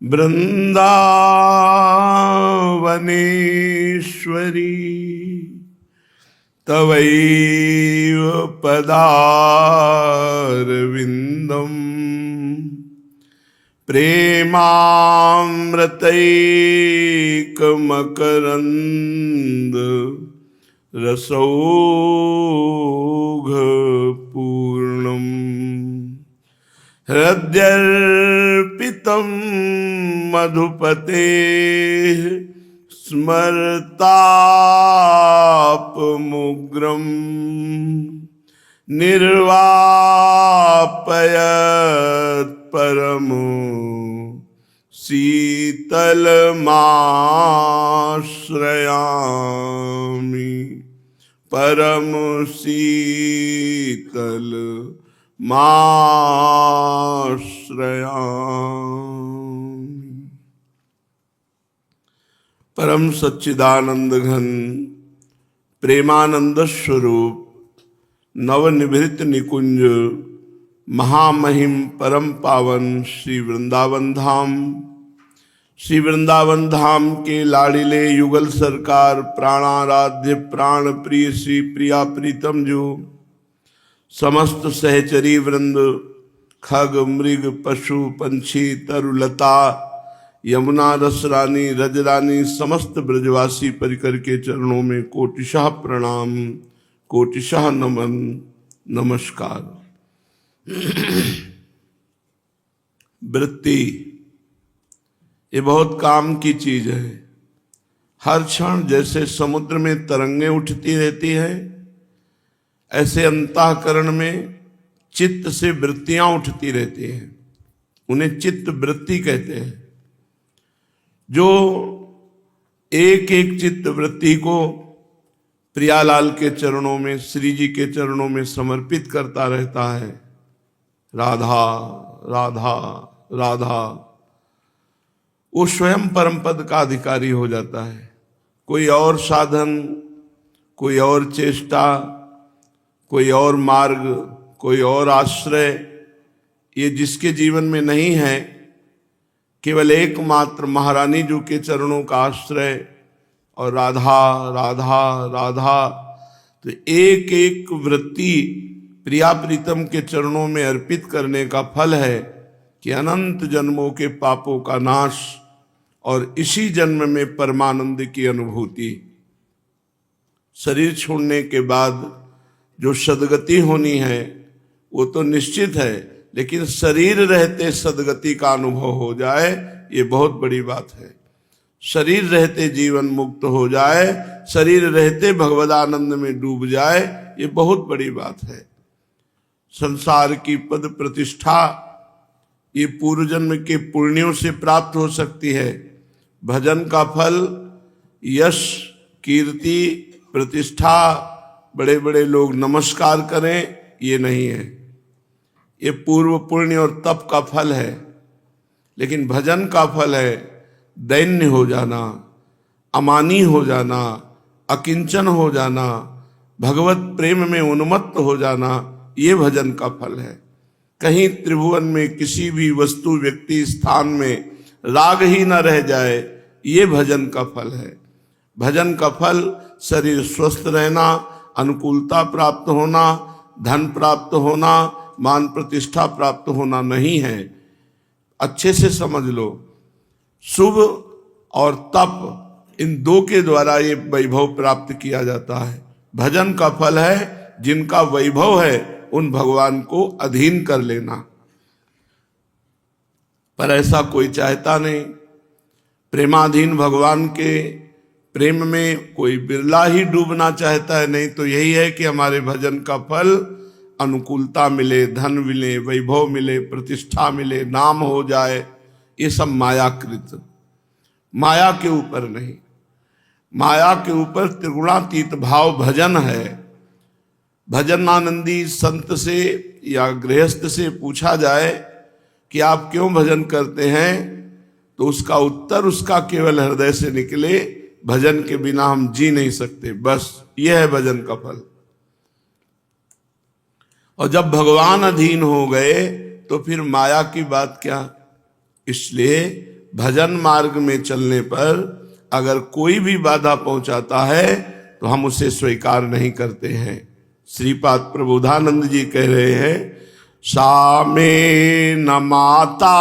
वृंदावनेश्वरी तवैव पदारविन्दम् प्रेमामृतैकमकरन्द रसौघपूर्णम् हृद्यर्पितं मधुपतेः स्मरतापमुग्रं निर्वापयत् परमो शीतलमाश्रयामि परम शीतल माश्रयामि। परम सच्चिदानंद घन प्रेमानंद स्वरूप नवनिभृत निकुंज महामहिम परम पावन श्री वृंदावन धाम के लाड़िले युगल सरकार प्राणाराध्य प्राण प्रिय श्री प्रिया प्रीतम जो समस्त सहचरी वृंद खग मृग पशु पंछी तरुलता यमुना रसरानी रजरानी समस्त ब्रजवासी परिकर के चरणों में कोटिशः प्रणाम कोटिशः नमन नमस्कार। वृत्ति ये बहुत काम की चीज है। हर क्षण जैसे समुद्र में तरंगें उठती रहती है ऐसे अंतःकरण में चित्त से वृत्तियां उठती रहती हैं, उन्हें चित्त वृत्ति कहते हैं। जो एक एक चित्त वृत्ति को प्रियालाल के चरणों में श्री जी के चरणों में समर्पित करता रहता है, राधा राधा राधा, वो स्वयं परम पद का अधिकारी हो जाता है। कोई और साधन, कोई और चेष्टा, कोई और मार्ग, कोई और आश्रय ये जिसके जीवन में नहीं है, केवल एकमात्र महारानी जी के चरणों का आश्रय और राधा राधा राधा, तो एक एक वृत्ति प्रिया प्रीतम के चरणों में अर्पित करने का फल है कि अनंत जन्मों के पापों का नाश और इसी जन्म में परमानंद की अनुभूति। शरीर छोड़ने के बाद जो सदगति होनी है वो तो निश्चित है, लेकिन शरीर रहते सदगति का अनुभव हो जाए ये बहुत बड़ी बात है। शरीर रहते जीवन मुक्त हो जाए, शरीर रहते भगवदानंद में डूब जाए, ये बहुत बड़ी बात है। संसार की पद प्रतिष्ठा ये पूर्व जन्म के पुण्यों से प्राप्त हो सकती है। भजन का फल यश कीर्ति प्रतिष्ठा, बड़े बड़े लोग नमस्कार करें, ये नहीं है। ये पूर्व पुण्य और तप का फल है। लेकिन भजन का फल है दैन्य हो जाना, अमानी हो जाना, अकिंचन हो जाना, भगवत प्रेम में उन्मत्त हो जाना, ये भजन का फल है। कहीं त्रिभुवन में किसी भी वस्तु व्यक्ति स्थान में राग ही न रह जाए, ये भजन का फल है। भजन का फल शरीर स्वस्थ रहना, अनुकूलता प्राप्त होना, धन प्राप्त होना, मान प्रतिष्ठा प्राप्त होना नहीं है। अच्छे से समझ लो, शुभ और तप इन दो के द्वारा ये वैभव प्राप्त किया जाता है। भजन का फल है जिनका वैभव है उन भगवान को अधीन कर लेना, पर ऐसा कोई चाहता नहीं। प्रेमाधीन भगवान के प्रेम में कोई बिरला ही डूबना चाहता है, नहीं तो यही है कि हमारे भजन का फल अनुकूलता मिले, धन मिले, वैभव मिले, प्रतिष्ठा मिले, नाम हो जाए, ये सब मायाकृत, माया के ऊपर नहीं। माया के ऊपर त्रिगुणातीत भाव भजन है। भजन आनंदी संत से या गृहस्थ से पूछा जाए कि आप क्यों भजन करते हैं, तो उसका उत्तर उसका केवल हृदय से निकले, भजन के बिना हम जी नहीं सकते, बस यह है भजन का फल। और जब भगवान अधीन हो गए तो फिर माया की बात क्या। इसलिए भजन मार्ग में चलने पर अगर कोई भी बाधा पहुंचाता है तो हम उसे स्वीकार नहीं करते हैं। श्रीपाद प्रबोधानंद जी कह रहे हैं, सा में न माता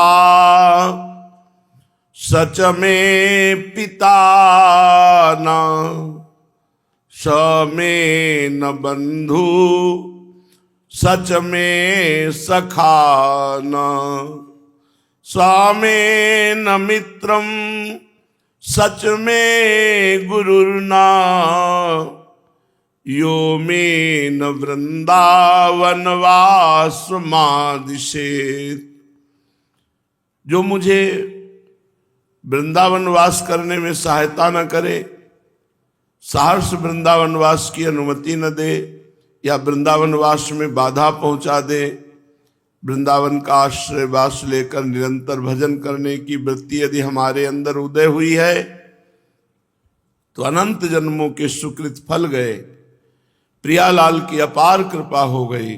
सच में पिता न, स में न बंधु सच में सखा न, सा में न मित्रम सच में गुरुर्ना, यो में न वृंदावन वास मादिशेत। जो मुझे वृंदावन वास करने में सहायता न करे, सहर्ष वृंदावन वास की अनुमति न दे, या वृंदावन वास में बाधा पहुंचा दे, वृंदावन का आश्रय वास लेकर निरंतर भजन करने की वृत्ति यदि हमारे अंदर उदय हुई है तो अनंत जन्मों के सुकृत फल गए। प्रियालाल की अपार कृपा हो गई।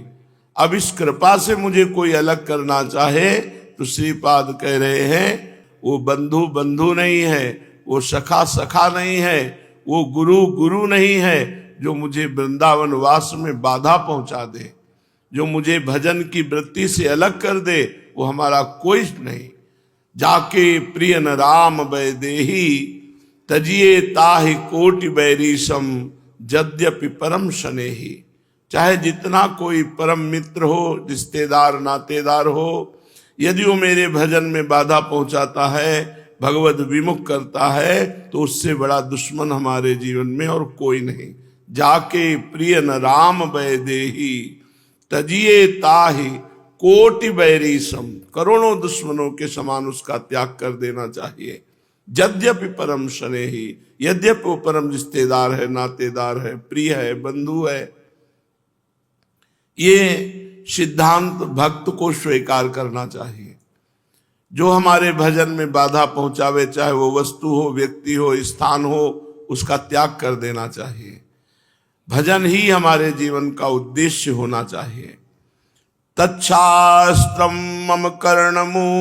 अब इस कृपा से मुझे कोई अलग करना चाहे तो श्रीपाद कह रहे हैं, वो बंधु बंधु नहीं है, वो सखा सखा नहीं है, वो गुरु गुरु नहीं है, जो मुझे वृंदावन वास में बाधा पहुंचा दे, जो मुझे भजन की वृत्ति से अलग कर दे, वो हमारा कोई नहीं। जाके प्रिय न राम वैदेही तजिए ताहि कोटि बैरीशम यद्यपि परम शनेही। चाहे जितना कोई परम मित्र हो, रिश्तेदार नातेदार हो, यदि वो मेरे भजन में बाधा पहुंचाता है, भगवत विमुख करता है, तो उससे बड़ा दुश्मन हमारे जीवन में और कोई नहीं। जाके प्रिय न राम वैदेही तजिए ताहि कोटि बैरीशम, करोड़ों दुश्मनों के समान उसका त्याग कर देना चाहिए। यद्यपि परम शनेही, यद्यपि वो परम रिश्तेदार है, नातेदार है, प्रिय है, बंधु है। ये सिद्धांत भक्त को स्वीकार करना चाहिए। जो हमारे भजन में बाधा पहुंचावे, चाहे वो वस्तु हो, व्यक्ति हो, स्थान हो, उसका त्याग कर देना चाहिए। भजन ही हमारे जीवन का उद्देश्य होना चाहिए। तच्छास्त्रम मम कर्णमूलमपि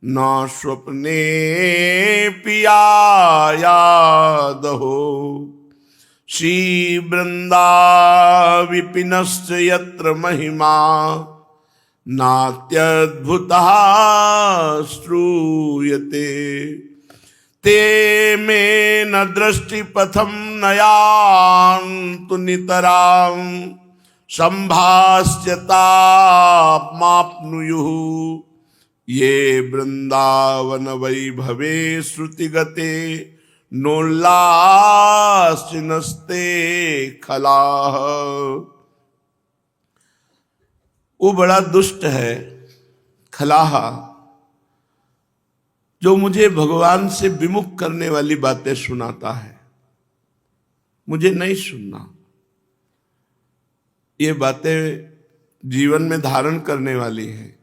न स्वप्ने पियायादहो, श्री वृंदा विपिनश्च यत्र महिमा नात्यद्भुतः श्रूयते, ते मे न दृष्टिपथम नयान्तु नितरां संभास्यताप्माप्नुयुः, ये वृंदावन वैभवे श्रुतिगते नोल्लासिनस्ते खलाः। वो बड़ा दुष्ट है खलाहा, जो मुझे भगवान से विमुख करने वाली बातें सुनाता है। मुझे नहीं सुनना। ये बातें जीवन में धारण करने वाली हैं।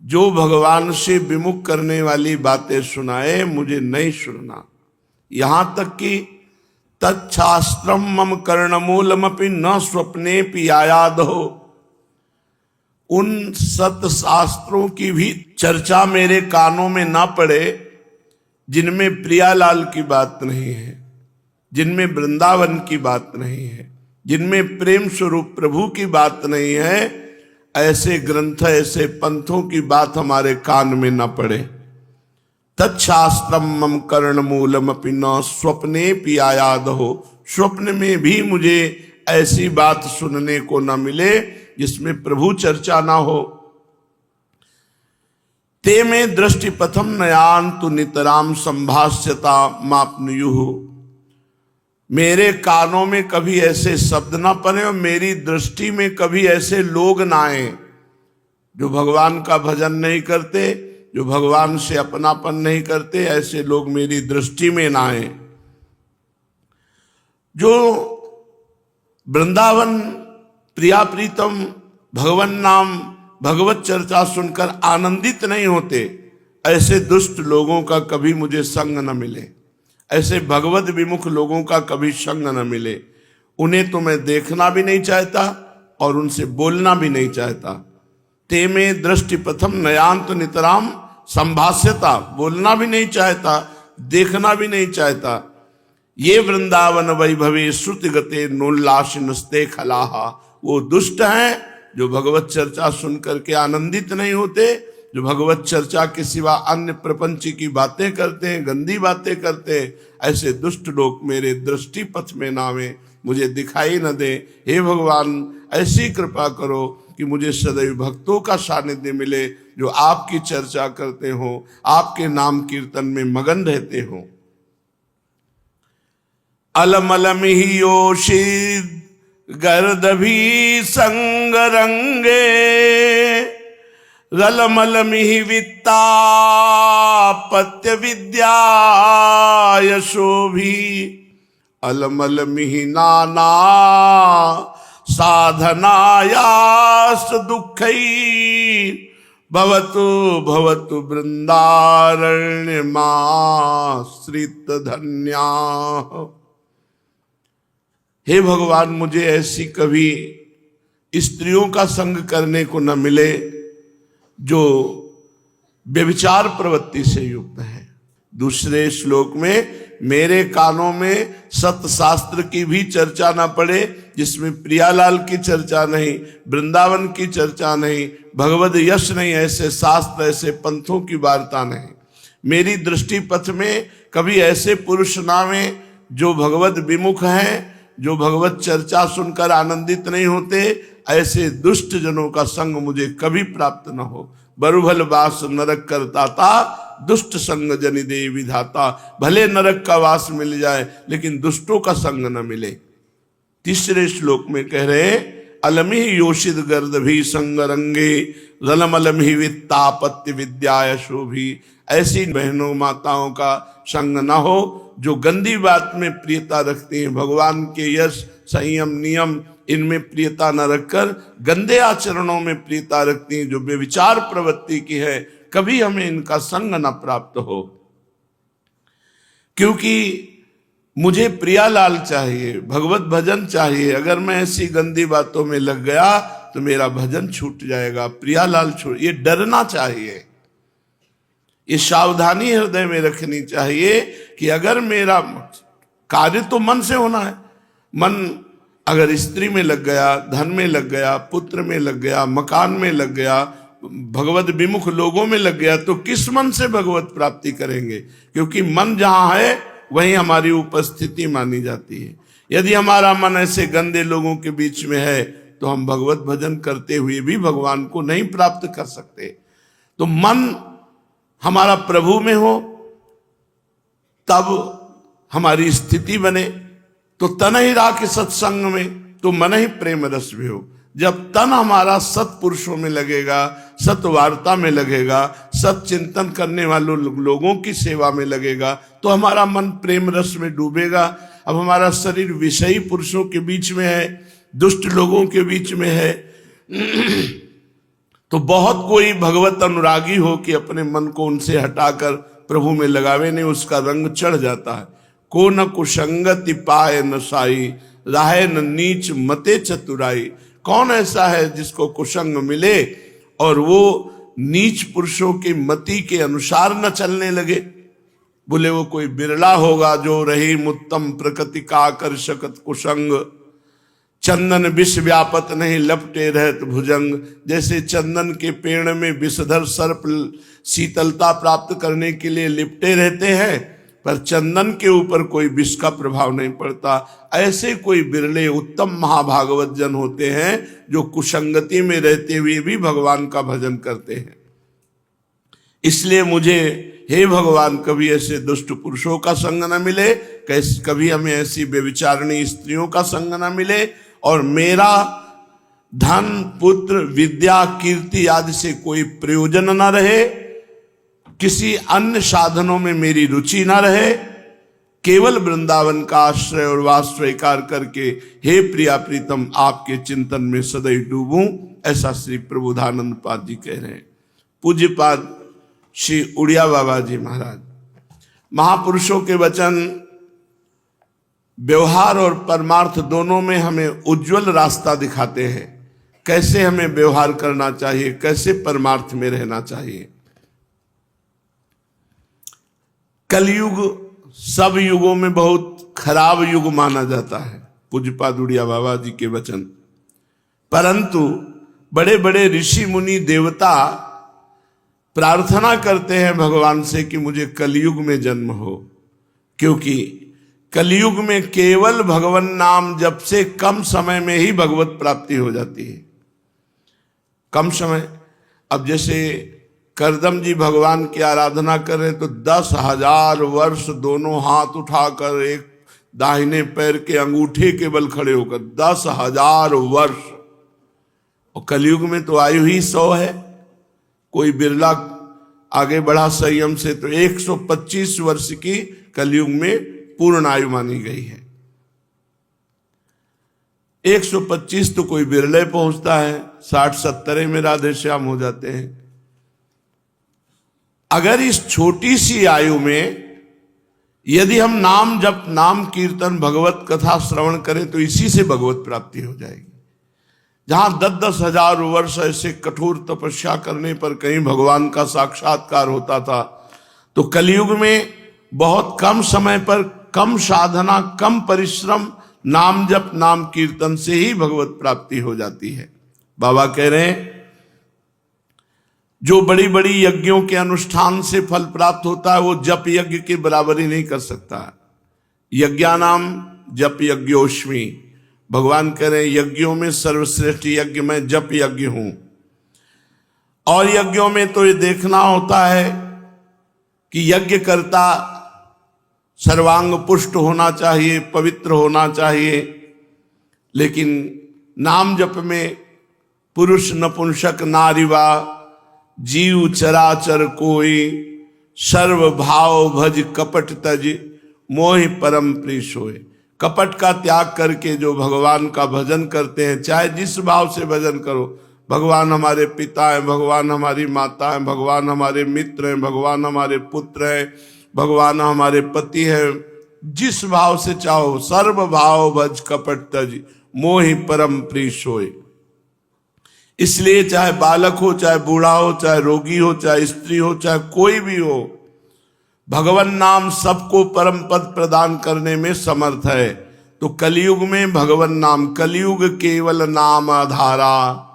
जो भगवान से विमुख करने वाली बातें सुनाए, मुझे नहीं सुनना। यहां तक कि तच्छास्त्रम मम कर्णमूलमपि न स्वप्ने पियायादहो, उन सत्शास्त्रों की भी चर्चा मेरे कानों में ना पड़े जिनमें प्रियालाल की बात नहीं है, जिनमें वृंदावन की बात नहीं है, जिनमें प्रेम स्वरूप प्रभु की बात नहीं है। ऐसे ग्रंथ, ऐसे पंथों की बात हमारे कान में न पड़े। तच्छास्त्रम मम कर्णमूलमपि न स्वप्ने पियायादहो, स्वप्न में भी मुझे ऐसी बात सुनने को न मिले जिसमें प्रभु चर्चा ना हो। ते में दृष्टि पथम नयान्तु नितराम संभाष्यता मापनुयुः, मेरे कानों में कभी ऐसे शब्द ना पड़े और मेरी दृष्टि में कभी ऐसे लोग ना आए जो भगवान का भजन नहीं करते, जो भगवान से अपनापन नहीं करते। ऐसे लोग मेरी दृष्टि में ना आए। जो वृंदावन प्रिया प्रीतम भगवान नाम भगवत चर्चा सुनकर आनंदित नहीं होते, ऐसे दुष्ट लोगों का कभी मुझे संग न मिले, ऐसे भगवत विमुख लोगों का कभी संग न मिले। उन्हें तो मैं देखना भी नहीं चाहता और उनसे बोलना भी नहीं चाहता। ते में दृष्टि प्रथम नयांत नितराम संभाष्यता, बोलना भी नहीं चाहता, देखना भी नहीं चाहता। ये वृंदावन वैभवे श्रुति गते नोल्लासिनस्ते खलाहा, वो दुष्ट हैं जो भगवत चर्चा सुनकर के आनंदित नहीं होते, जो भगवत चर्चा के सिवा अन्य प्रपंच की बातें करते हैं, गंदी बातें करते हैं। ऐसे दुष्ट लोग मेरे दृष्टि पथ में ना आवे, मुझे दिखाई न दे। हे भगवान, ऐसी कृपा करो कि मुझे सदैव भक्तों का सानिध्य मिले, जो आपकी चर्चा करते हो, आपके नाम कीर्तन में मगन रहते हो। अलमलम ही योषिद गर्दभी संग रंगे, रलमलमिहि वित्ता पत्य विद्या यशोभी, अलमलमिहि नाना साधनायास दुःखै, भवतु भवतु वृंदारण्यमाश्रित धन्या। हे भगवान, मुझे ऐसी कभी स्त्रियों का संग करने को न मिले जो व्यभिचार प्रवृत्ति से युक्त है। दूसरे श्लोक में मेरे कानों में सत शास्त्र की भी चर्चा ना पड़े, जिसमें प्रियालाल की चर्चा नहीं, वृंदावन की चर्चा नहीं, भगवद यश नहीं, ऐसे शास्त्र ऐसे पंथों की वार्ता नहीं। मेरी दृष्टि पथ में कभी ऐसे पुरुष नामे जो भगवद विमुख हैं, जो भगवत चर्चा सुनकर आनंदित नहीं होते, ऐसे दुष्ट जनों का संग मुझे कभी प्राप्त न हो। बरुभल वास नरक करता था, दुष्ट संग जनि दे विधाता। भले नरक का वास मिल जाए, लेकिन दुष्टों का संग न मिले। तीसरे श्लोक में कह रहे, अलमि योषित गर्दभी संग रंगे, रलमलमि वित्तापत्य विद्या शोभी। ऐसी बहनों माताओं का संग न हो जो गंदी बात में प्रियता रखती हैं, भगवान के यश संयम नियम इनमें प्रियता न रखकर गंदे आचरणों में प्रियता रखती हैं, जो बेविचार प्रवृत्ति की है। कभी हमें इनका संग न प्राप्त हो, क्योंकि मुझे प्रियालाल चाहिए, भगवत भजन चाहिए। अगर मैं ऐसी गंदी बातों में लग गया तो मेरा भजन छूट जाएगा, प्रियालाल छूट। ये डरना चाहिए, ये सावधानी हृदय में रखनी चाहिए कि अगर मेरा कार्य तो मन से होना है, मन अगर स्त्री में लग गया, धन में लग गया, पुत्र में लग गया, मकान में लग गया, भगवत विमुख लोगों में लग गया, तो किस मन से भगवत प्राप्ति करेंगे? क्योंकि मन जहां है वहीं हमारी उपस्थिति मानी जाती है। यदि हमारा मन ऐसे गंदे लोगों के बीच में है तो हम भगवत भजन करते हुए भी भगवान को नहीं प्राप्त कर सकते। तो मन हमारा प्रभु में हो तब हमारी स्थिति बने। तो तन ही राख सत्संग में तो मन ही प्रेम रस भी हो। जब तन हमारा सत्पुरुषों में लगेगा, सत्वार्ता में लगेगा, सत चिंतन करने वालों लोगों की सेवा में लगेगा, तो हमारा मन प्रेम रस में डूबेगा। अब हमारा शरीर विषयी पुरुषों के बीच में है, दुष्ट लोगों के बीच में है, तो बहुत कोई भगवत अनुरागी हो कि अपने मन को उनसे हटाकर प्रभु में लगावे नहीं, उसका रंग चढ़ जाता है। को न कुसंगति पाए न साई, राहे न नीच मते चतुराई। कौन ऐसा है जिसको कुसंग मिले और वो नीच पुरुषों की मति के अनुसार न चलने लगे? बोले वो कोई बिरला होगा जो रही मुत्तम प्रकृति का आकर्षक कुसंग। चंदन विष व्यापत नहीं लपटे रहत भुजंग। जैसे चंदन के पेड़ में विषधर सर्प शीतलता प्राप्त करने के लिए लिपटे रहते हैं, पर चंदन के ऊपर कोई विष का प्रभाव नहीं पड़ता। ऐसे कोई बिरले उत्तम महाभागवत जन होते हैं जो कुसंगति में रहते हुए भी भगवान का भजन करते हैं। इसलिए मुझे हे भगवान कभी ऐसे दुष्ट पुरुषों का संग न मिले, कभी हमें ऐसी व्यभिचारिणी स्त्रियों का संग न मिले, और मेरा धन पुत्र विद्या कीर्ति आदि से कोई प्रयोजन न रहे, किसी अन्य साधनों में मेरी रुचि न रहे, केवल वृंदावन का आश्रय और वास स्वीकार करके हे प्रिया प्रीतम आपके चिंतन में सदैव डूबूं। ऐसा श्री प्रबोधानंद पाद जी कह रहे हैं। पूज्य पाद श्री उड़िया बाबा जी महाराज। महापुरुषों के वचन व्यवहार और परमार्थ दोनों में हमें उज्जवल रास्ता दिखाते हैं। कैसे हमें व्यवहार करना चाहिए, कैसे परमार्थ में रहना चाहिए। कलयुग सब युगों में बहुत खराब युग माना जाता है, पूज्यपाद उड़िया बाबा जी के वचन। परंतु बड़े बड़े ऋषि मुनि देवता प्रार्थना करते हैं भगवान से कि मुझे कलयुग में जन्म हो, क्योंकि कलयुग में केवल भगवान नाम जप से कम समय में ही भगवत प्राप्ति हो जाती है। कम समय, अब जैसे करदम जी भगवान की आराधना कर रहे तो 10,000 वर्ष दोनों हाथ उठाकर एक दाहिने पैर के अंगूठे के बल खड़े होकर 10,000 वर्ष। और कलयुग में तो आयु ही 100 है, कोई बिरला आगे बढ़ा संयम से तो 125 वर्ष की कलयुग में पूर्ण आयु मानी गई है। 125 तो कोई बिरले पहुंचता है, 60-70 में राधे श्याम हो जाते हैं। अगर इस छोटी सी आयु में यदि हम नाम जप, नाम कीर्तन, भगवत कथा श्रवण करें तो इसी से भगवत प्राप्ति हो जाएगी। जहां 10-10 हजार वर्ष ऐसे कठोर तपस्या करने पर कहीं भगवान का साक्षात्कार होता था, तो कलयुग में बहुत कम समय पर, कम साधना, कम परिश्रम, नाम जप, नाम कीर्तन से ही भगवत प्राप्ति हो जाती है। बाबा कह रहे हैं जो बड़ी बड़ी यज्ञों के अनुष्ठान से फल प्राप्त होता है वो जप यज्ञ के बराबरी नहीं कर सकता। यज्ञानाम जप यज्ञोस्मि, भगवान कह रहे हैं यज्ञों में सर्वश्रेष्ठ यज्ञ में जप यज्ञ हूं। और यज्ञों में तो ये देखना होता है कि यज्ञ करता सर्वांग पुष्ट होना चाहिए, पवित्र होना चाहिए। लेकिन नाम जप में पुरुष नपुंसक नारीवा जीव चराचर कोई, सर्व भाव भज कपट तज मोहि परम प्रिय सोए। कपट का त्याग करके जो भगवान का भजन करते हैं, चाहे जिस भाव से भजन करो, भगवान हमारे पिता हैं, भगवान हमारी माता हैं, भगवान हमारे मित्र हैं, भगवान हमारे पुत्र हैं, भगवान हमारे पति हैं, जिस भाव से चाहो, सर्व भाव भज कपट तज मोहि परम प्रिय सोए। इसलिए चाहे बालक हो, चाहे बूढ़ा हो, चाहे रोगी हो, चाहे स्त्री हो, चाहे कोई भी हो, भगवान नाम सबको परम पद प्रदान करने में समर्थ है। तो कलयुग में भगवान नाम, कलयुग केवल नाम आधारा,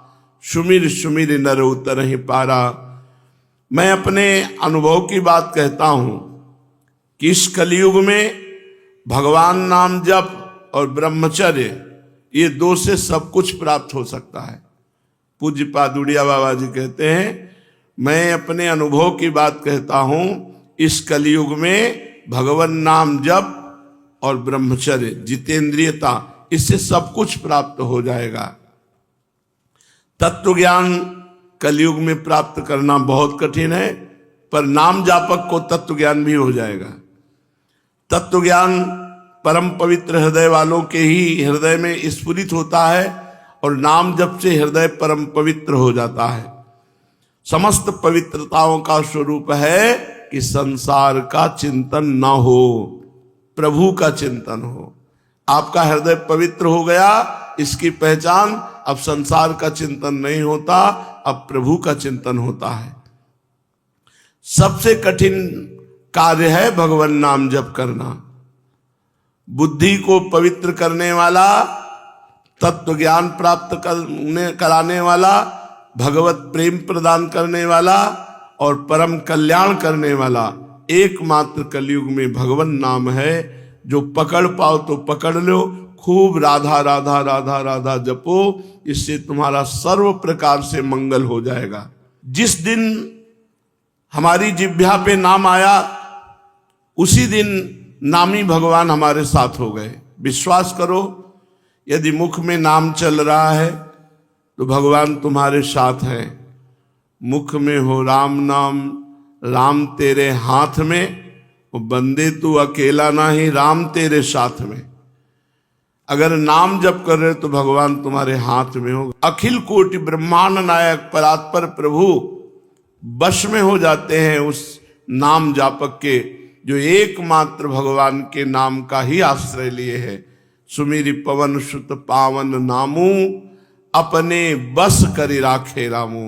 सुमिर सुमिर नर उतर ही पारा। मैं अपने अनुभव की बात कहता हूं कि इस कलयुग में भगवान नाम जप और ब्रह्मचर्य, ये दो से सब कुछ प्राप्त हो सकता है। पूज्यपाद उड़िया बाबा जी कहते हैं, मैं अपने अनुभव की बात कहता हूं, इस कलयुग में भगवान नाम जप और ब्रह्मचर्य, जितेंद्रियता, इससे सब कुछ प्राप्त हो जाएगा। तत्व ज्ञान कलयुग में प्राप्त करना बहुत कठिन है, पर नाम जापक को तत्व ज्ञान भी हो जाएगा। तत्व ज्ञान परम पवित्र हृदय वालों के ही हृदय में स्फुरित होता है और नाम जप से हृदय परम पवित्र हो जाता है। समस्त पवित्रताओं का स्वरूप है कि संसार का चिंतन न हो, प्रभु का चिंतन हो। आपका हृदय पवित्र हो गया, इसकी पहचान अब संसार का चिंतन नहीं होता, अब प्रभु का चिंतन होता है। सबसे कठिन कार्य है भगवान नाम जप करना। बुद्धि को पवित्र करने वाला, तत्व ज्ञान प्राप्त कराने वाला, भगवत प्रेम प्रदान करने वाला और परम कल्याण करने वाला एकमात्र कलयुग में भगवान नाम है। जो पकड़ पाओ तो पकड़ लो, खूब राधा राधा राधा राधा जपो, इससे तुम्हारा सर्व प्रकार से मंगल हो जाएगा। जिस दिन हमारी जिह्वा पे नाम आया, उसी दिन नामी भगवान हमारे साथ हो गए। विश्वास करो, यदि मुख में नाम चल रहा है तो भगवान तुम्हारे साथ हैं। मुख में हो राम नाम, राम तेरे हाथ में, वो बंदे तू अकेला नहीं, राम तेरे साथ में। अगर नाम जप कर रहे तो भगवान तुम्हारे हाथ में होगा। अखिल कोटि ब्रह्मांड नायक परात्पर प्रभु वश में हो जाते हैं उस नाम जापक के, जो एकमात्र भगवान के नाम का ही आश्रय लिए है। सुमिरि पवन सुत पावन नामू, अपने बस करी राखे रामो।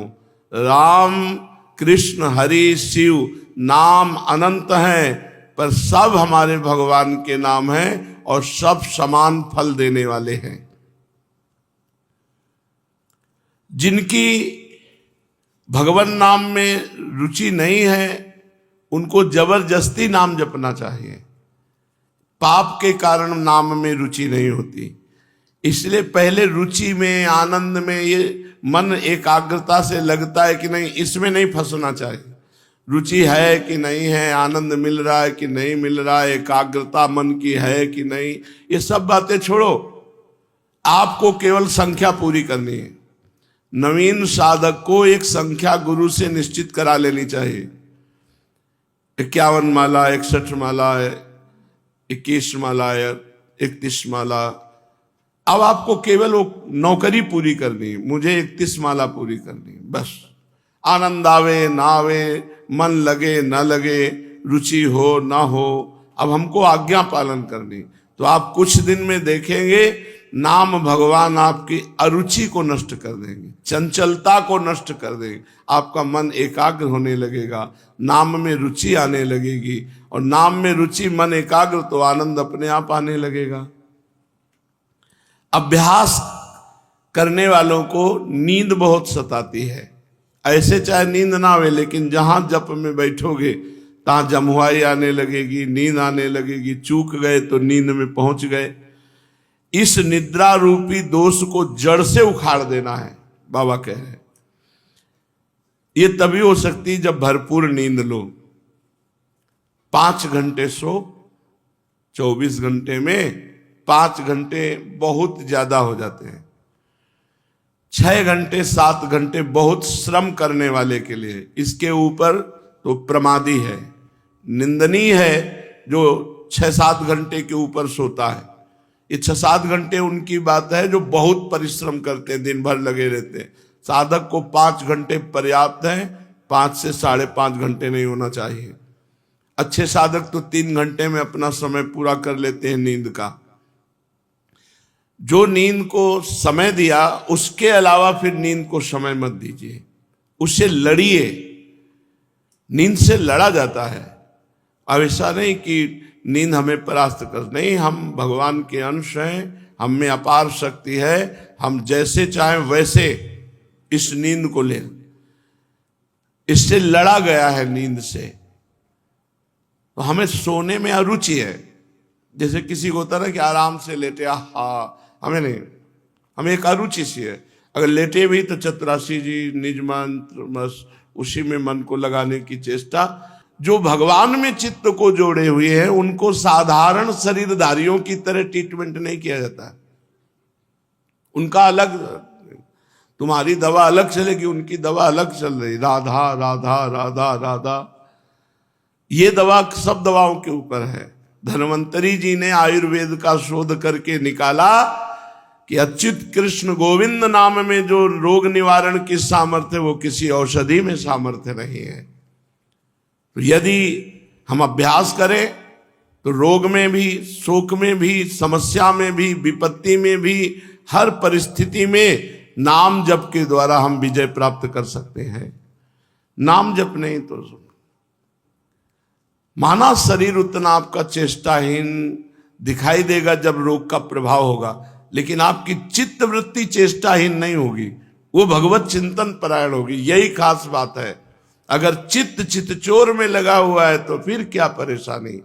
राम कृष्ण हरि शिव नाम अनंत हैं, पर सब हमारे भगवान के नाम हैं और सब समान फल देने वाले हैं। जिनकी भगवान नाम में रुचि नहीं है उनको जबरदस्ती नाम जपना चाहिए। पाप के कारण नाम में रुचि नहीं होती, इसलिए पहले रुचि में आनंद में ये मन एकाग्रता से लगता है कि नहीं, इसमें नहीं फंसना चाहिए। रुचि है कि नहीं है, आनंद मिल रहा है कि नहीं मिल रहा है, एकाग्रता मन की है कि नहीं, ये सब बातें छोड़ो। आपको केवल संख्या पूरी करनी है। नवीन साधक को एक संख्या गुरु से निश्चित करा लेनी चाहिए। 51 माला, 61 माला, 21 माला, 31 माला। अब आपको केवल वो नौकरी पूरी करनी, मुझे 31 माला पूरी करनी, बस। आनंद आवे ना आवे, मन लगे ना लगे, रुचि हो ना हो, अब हमको आज्ञा पालन करनी। तो आप कुछ दिन में देखेंगे नाम भगवान आपकी अरुचि को नष्ट कर देंगे, चंचलता को नष्ट कर देंगे। आपका मन एकाग्र होने लगेगा, नाम में रुचि आने लगेगी, और नाम में रुचि मन एकाग्र तो आनंद अपने आप आने लगेगा। अभ्यास करने वालों को नींद बहुत सताती है। ऐसे चाहे नींद ना आवे, लेकिन जहां जप में बैठोगे तहां जमुआई आने लगेगी, नींद आने लगेगी। चूक गए तो नींद में पहुंच गए। इस निद्रा रूपी दोष को जड़ से उखाड़ देना है, बाबा कह रहे हैं। ये तभी हो सकती जब भरपूर नींद लो। 5 घंटे सो, 24 घंटे में 5 घंटे बहुत ज्यादा हो जाते हैं। 6 घंटे 7 घंटे बहुत श्रम करने वाले के लिए, इसके ऊपर तो प्रमादी है, निंदनीय है जो 6-7 घंटे के ऊपर सोता है। ये 6-7 घंटे उनकी बात है जो बहुत परिश्रम करते हैं, दिन भर लगे रहते हैं। साधक को 5 घंटे पर्याप्त है, 5 से 5.5 घंटे नहीं होना चाहिए। अच्छे साधक तो 3 घंटे में अपना समय पूरा कर लेते हैं नींद का। जो नींद को समय दिया उसके अलावा फिर नींद को समय मत दीजिए, उससे लड़िए। नींद से लड़ा जाता है। अब ऐसा नहीं कि नींद हमें परास्त कर, नहीं, हम भगवान के अंश हैं, हम में अपार शक्ति है, हम जैसे चाहें वैसे इस नींद को लें। इससे लड़ा गया है नींद से, तो हमें सोने में अरुचि है। जैसे किसी को होता है ना कि आराम से लेटे, हा, हमें नहीं, हमें एक अरुचि सी है। अगर लेटे भी तो चतुरासी जी, निज मंत्र, बस उसी में मन को लगाने की चेष्टा। जो भगवान में चित्त को जोड़े हुए हैं उनको साधारण शरीरधारियों की तरह ट्रीटमेंट नहीं किया जाता है। उनका अलग, तुम्हारी दवा अलग चलेगी, उनकी दवा अलग चल रही। राधा राधा राधा राधा, ये दवा सब दवाओं के ऊपर है। धन्वंतरी जी ने आयुर्वेद का शोध करके निकाला कि अच्युत कृष्ण गोविंद नाम में जो रोग निवारण की सामर्थ्य है वो किसी औषधि में सामर्थ्य नहीं है। तो यदि हम अभ्यास करें तो रोग में भी, शोक में भी, समस्या में भी, विपत्ति में भी, हर परिस्थिति में नाम जप के द्वारा हम विजय प्राप्त कर सकते हैं। नाम जप नहीं तो माना शरीर उतना आपका चेष्टाहीन दिखाई देगा जब रोग का प्रभाव होगा, लेकिन आपकी चित्त वृत्ति चेष्टाहीन नहीं होगी, वो भगवत चिंतन परायण होगी। यही खास बात है। अगर चित्त चित्तचोर में लगा हुआ है तो फिर क्या परेशानी,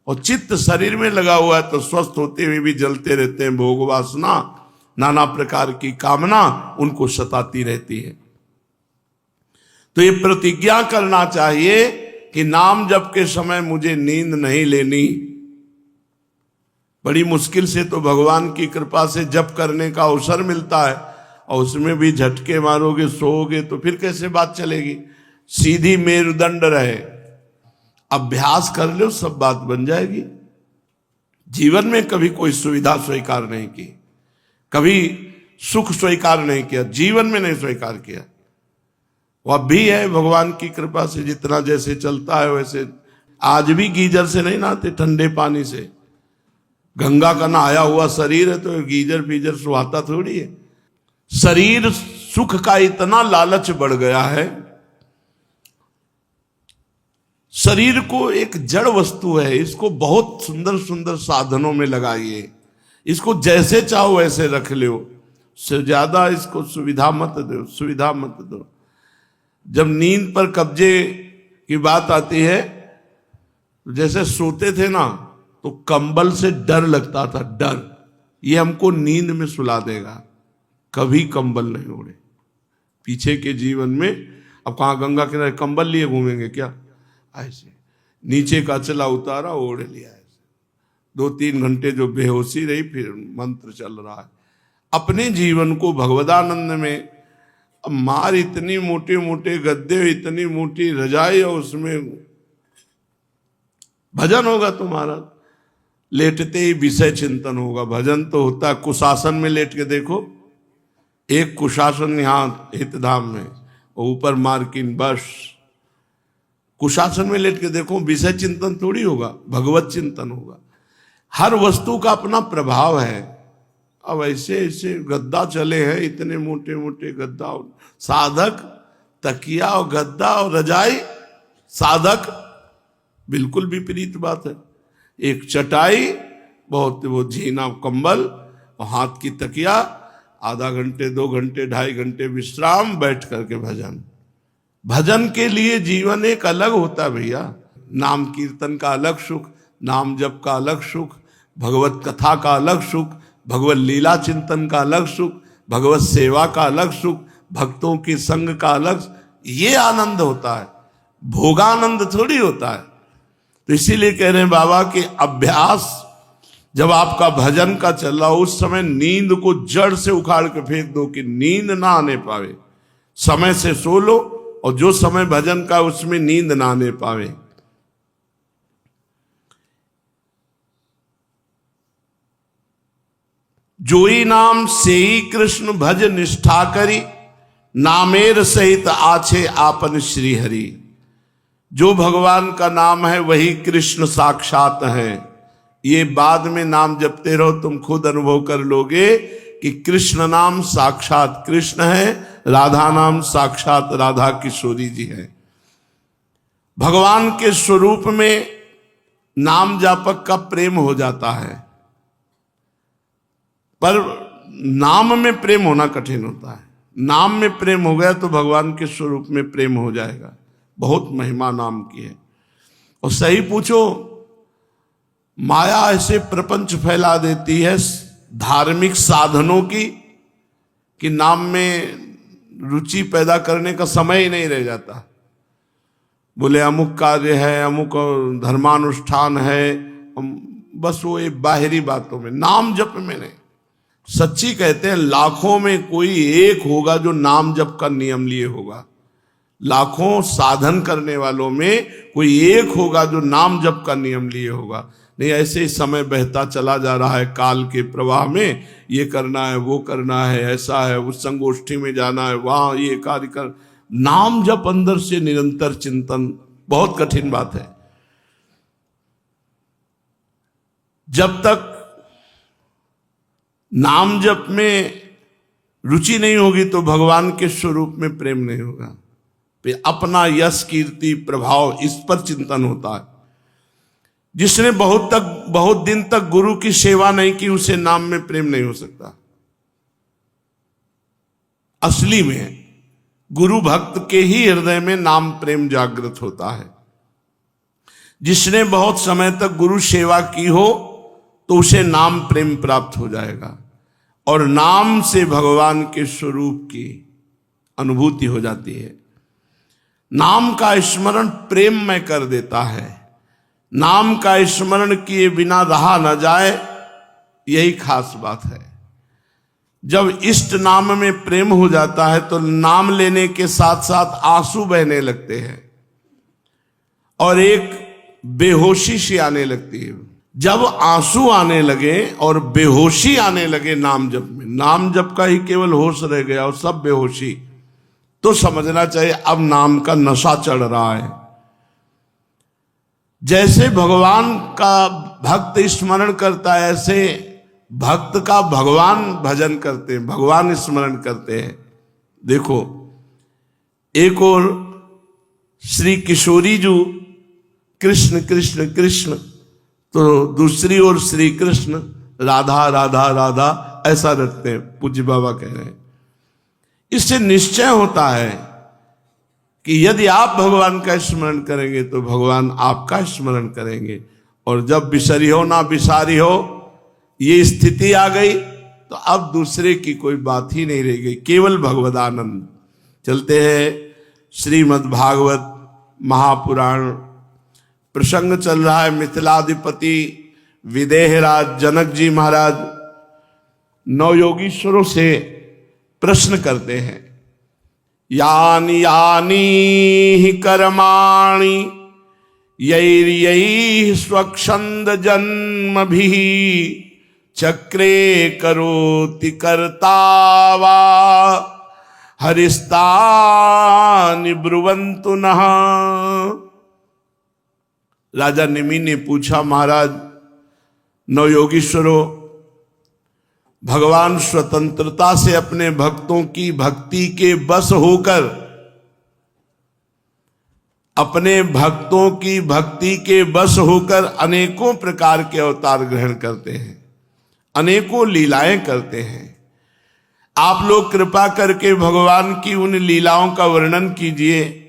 और चित्त शरीर में लगा हुआ है तो स्वस्थ होते हुए भी जलते रहते हैं। भोग वासना, नाना प्रकार की कामना उनको सताती रहती है। तो ये प्रतिज्ञा करना चाहिए कि नाम जप के समय मुझे नींद नहीं लेनी। बड़ी मुश्किल से तो भगवान की कृपा से जप करने का अवसर मिलता है, और उसमें भी झटके मारोगे, सोओगे तो फिर कैसे बात चलेगी। सीधी मेरुदंड रहे, अभ्यास कर लो, सब बात बन जाएगी। जीवन में कभी कोई सुविधा स्वीकार नहीं की, कभी सुख स्वीकार नहीं किया, जीवन में नहीं स्वीकार किया। वह भी है भगवान की कृपा से, जितना जैसे चलता है वैसे। आज भी गीजर से नहीं नहाते, ठंडे पानी से। गंगा का नहाया हुआ शरीर है तो गीजर फीजर सुहाता थोड़ी है। शरीर सुख का इतना लालच बढ़ गया है, शरीर को एक जड़ वस्तु है, इसको बहुत सुंदर सुंदर साधनों में लगाइए, इसको जैसे चाहो वैसे रख लो, से ज्यादा इसको सुविधा मत दो, सुविधा मत दो। जब नींद पर कब्जे की बात आती है, जैसे सोते थे ना तो कंबल से डर लगता था, डर ये हमको नींद में सुला देगा, कभी कंबल नहीं ओढ़े। पीछे के जीवन में अब कहाँ गंगा किनारे कंबल लिए घूमेंगे क्या, ऐसे नीचे का चला उतारा ओढ़ लिया, ऐसे 2-3 घंटे जो बेहोशी रही, फिर मंत्र चल रहा है। अपने जीवन को भगवदानंद में अब मार, इतनी मोटे मोटे गद्दे, इतनी मोटी रजाई, और उसमें भजन होगा तुम्हारा, लेटते ही विषय चिंतन होगा। भजन तो होता है कुशासन में लेट के देखो, एक कुशासन यहाँ हितधाम में और ऊपर मार्किन, बस कुशासन में लेट के देखो, विषय चिंतन थोड़ी होगा, भगवत चिंतन होगा। हर वस्तु का अपना प्रभाव है। अब ऐसे ऐसे गद्दा चले हैं, इतने मोटे मोटे गद्दा, साधक तकिया और गद्दा और रजाई, साधक बिल्कुल विपरीत बात है। एक चटाई, बहुत वो झीना कंबल और हाथ की तकिया, आधा घंटे 2 घंटे 2.5 घंटे विश्राम, बैठ करके भजन। भजन के लिए जीवन एक अलग होता है भैया। नाम कीर्तन का अलग सुख, नाम जप का अलग सुख, भगवत कथा का अलग सुख, भगवत लीला चिंतन का अलग सुख, भगवत सेवा का अलग सुख, भक्तों की संग का अलग, ये आनंद होता है, भोगानंद थोड़ी होता है। तो इसीलिए कह रहे हैं बाबा कि अभ्यास जब आपका भजन का चल रहा हो, उस समय नींद को जड़ से उखाड़ के फेंक दो कि नींद ना आने पावे, समय से सो लो, और जो समय भजन का उसमें नींद ना आने पावे। जोई नाम से ही कृष्ण भज निष्ठा करी, नामेर सहित आछे आपन श्री हरि। जो भगवान का नाम है वही कृष्ण साक्षात है। ये बाद में नाम जपते रहो, तुम खुद अनुभव कर लोगे कि कृष्ण नाम साक्षात कृष्ण है, राधा नाम साक्षात राधा किशोरी जी है। भगवान के स्वरूप में नाम जापक का प्रेम हो जाता है, पर नाम में प्रेम होना कठिन होता है। नाम में प्रेम हो गया तो भगवान के स्वरूप में प्रेम हो जाएगा। बहुत महिमा नाम की है। और सही पूछो, माया ऐसे प्रपंच फैला देती है धार्मिक साधनों की कि नाम में रुचि पैदा करने का समय ही नहीं रह जाता। बोले अमुक कार्य है, अमुक धर्मानुष्ठान है, बस वो एक बाहरी बातों में, नाम जप में नहीं। सच्ची कहते हैं लाखों में कोई एक होगा जो नाम जप का नियम लिए होगा। लाखों साधन करने वालों में कोई एक होगा जो नाम जप का नियम लिए होगा। नहीं ऐसे ही समय बहता चला जा रहा है काल के प्रवाह में, ये करना है, वो करना है, ऐसा है, उस संगोष्ठी में जाना है, वहां ये कार्य कर। नाम जप अंदर से निरंतर चिंतन बहुत कठिन बात है। जब तक नाम जप में रुचि नहीं होगी तो भगवान के स्वरूप में प्रेम नहीं होगा। फिर अपना यश कीर्ति प्रभाव इस पर चिंतन होता है। जिसने बहुत दिन तक गुरु की सेवा नहीं की उसे नाम में प्रेम नहीं हो सकता। असली में गुरु भक्त के ही हृदय में नाम प्रेम जागृत होता है। जिसने बहुत समय तक गुरु सेवा की हो तो उसे नाम प्रेम प्राप्त हो जाएगा और नाम से भगवान के स्वरूप की अनुभूति हो जाती है। नाम का स्मरण प्रेम में कर देता है। नाम का स्मरण किए बिना रहा न जाए, यही खास बात है। जब इष्ट नाम में प्रेम हो जाता है तो नाम लेने के साथ साथ आंसू बहने लगते हैं और एक बेहोशी सी आने लगती है। जब आंसू आने लगे और बेहोशी आने लगे नाम जप में, नाम जप का ही केवल होश रह गया और सब बेहोशी, तो समझना चाहिए अब नाम का नशा चढ़ रहा है। जैसे भगवान का भक्त स्मरण करता है ऐसे भक्त का भगवान भजन करते हैं, भगवान स्मरण करते हैं। देखो, एक और श्री किशोरी जी कृष्ण कृष्ण कृष्ण, तो दूसरी ओर श्री कृष्ण राधा राधा राधा ऐसा रखते हैं। पूज्य बाबा कह रहे हैं इससे निश्चय होता है कि यदि आप भगवान का स्मरण करेंगे तो भगवान आपका स्मरण करेंगे। और जब बिसरी हो ना बिसारी हो, ये स्थिति आ गई तो अब दूसरे की कोई बात ही नहीं रह गई, केवल भगवदानंद। चलते हैं श्रीमद् भागवत महापुराण, प्रसंग चल रहा है मिथिलाधिपति विदेहराज जनक जी महाराज नवयोगीश्वरों से प्रश्न करते हैं, यानि यानि कर्माणि यैर्यैः स्वच्छन्द जन्म भी चक्रे करोति कर्ता वा हरिस्तानि ब्रुवन्तु नः। राजा निमि ने पूछा, महाराज नवयोगीश्वरों, भगवान स्वतंत्रता से अपने भक्तों की भक्ति के बस होकर, अपने भक्तों की भक्ति के बस होकर अनेकों प्रकार के अवतार ग्रहण करते हैं, अनेकों लीलाएं करते हैं। आप लोग कृपा करके भगवान की उन लीलाओं का वर्णन कीजिए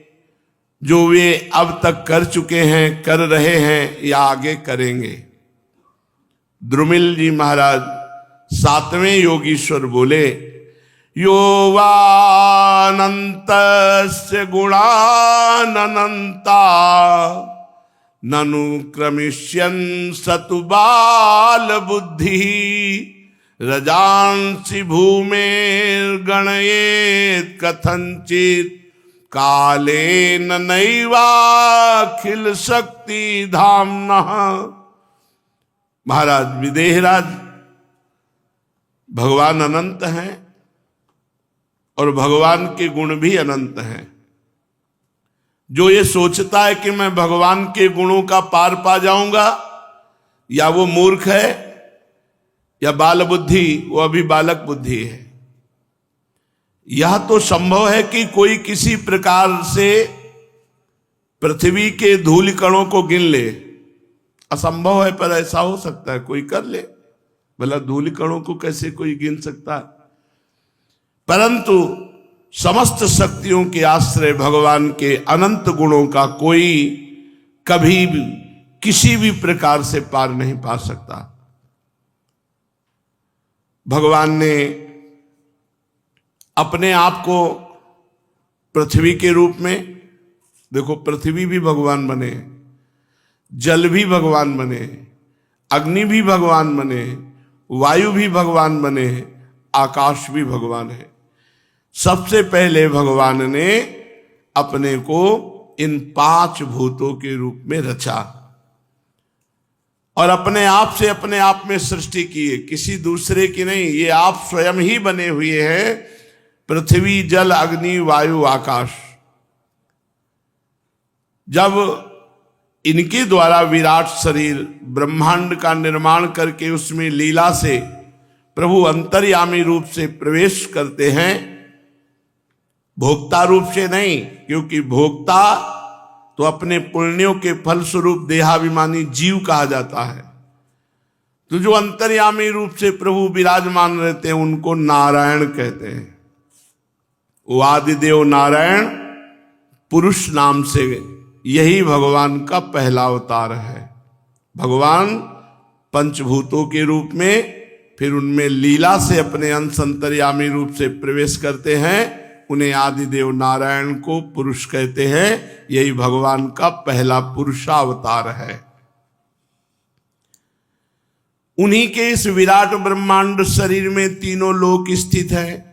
जो वे अब तक कर चुके हैं, कर रहे हैं या आगे करेंगे। द्रुमिल जी महाराज 7वें योगीश्वर बोले, यो वानन्तस्य गुणानन्ता ननु क्रमिष्यन् सतु बाल बुद्धि रजांसि भूमेर्गणयेत् कथंचित् कालेन नैवाखिल शक्ति धाम्नः। महाराज विदेहराज, भगवान अनंत हैं और भगवान के गुण भी अनंत हैं। जो ये सोचता है कि मैं भगवान के गुणों का पार पा जाऊंगा, या वो मूर्ख है या बाल बुद्धि, वो अभी बालक बुद्धि है। यह तो संभव है कि कोई किसी प्रकार से पृथ्वी के धूल कणों को गिन ले, असंभव है पर ऐसा हो सकता है, कोई कर ले। भला धूल कणों को कैसे कोई गिन सकता है? परंतु समस्त शक्तियों के आश्रय भगवान के अनंत गुणों का कोई कभी भी किसी भी प्रकार से पार नहीं पा सकता। भगवान ने अपने आप को पृथ्वी के रूप में, देखो पृथ्वी भी भगवान बने, जल भी भगवान बने, अग्नि भी भगवान बने, वायु भी भगवान बने, आकाश भी भगवान है। सबसे पहले भगवान ने अपने को इन 5 भूतों के रूप में रचा और अपने आप में सृष्टि की है, किसी दूसरे की नहीं। ये आप स्वयं ही बने हुए हैं, पृथ्वी जल अग्नि वायु आकाश। जब इनके द्वारा विराट शरीर ब्रह्मांड का निर्माण करके उसमें लीला से प्रभु अंतर्यामी रूप से प्रवेश करते हैं, भोक्ता रूप से नहीं, क्योंकि भोक्ता तो अपने पुण्यों के फलस्वरूप देहाभिमानी जीव कहा जाता है। तो जो अंतर्यामी रूप से प्रभु विराजमान रहते हैं उनको नारायण कहते हैं। वो आदिदेव नारायण पुरुष नाम से, यही भगवान का पहला अवतार है। भगवान पंचभूतों के रूप में, फिर उनमें लीला से अपने अंश अंतर्यामी रूप से प्रवेश करते हैं, उन्हें आदिदेव नारायण को पुरुष कहते हैं। यही भगवान का पहला पुरुषावतार है। उन्हीं के इस विराट ब्रह्मांड शरीर में तीनों लोक स्थित हैं।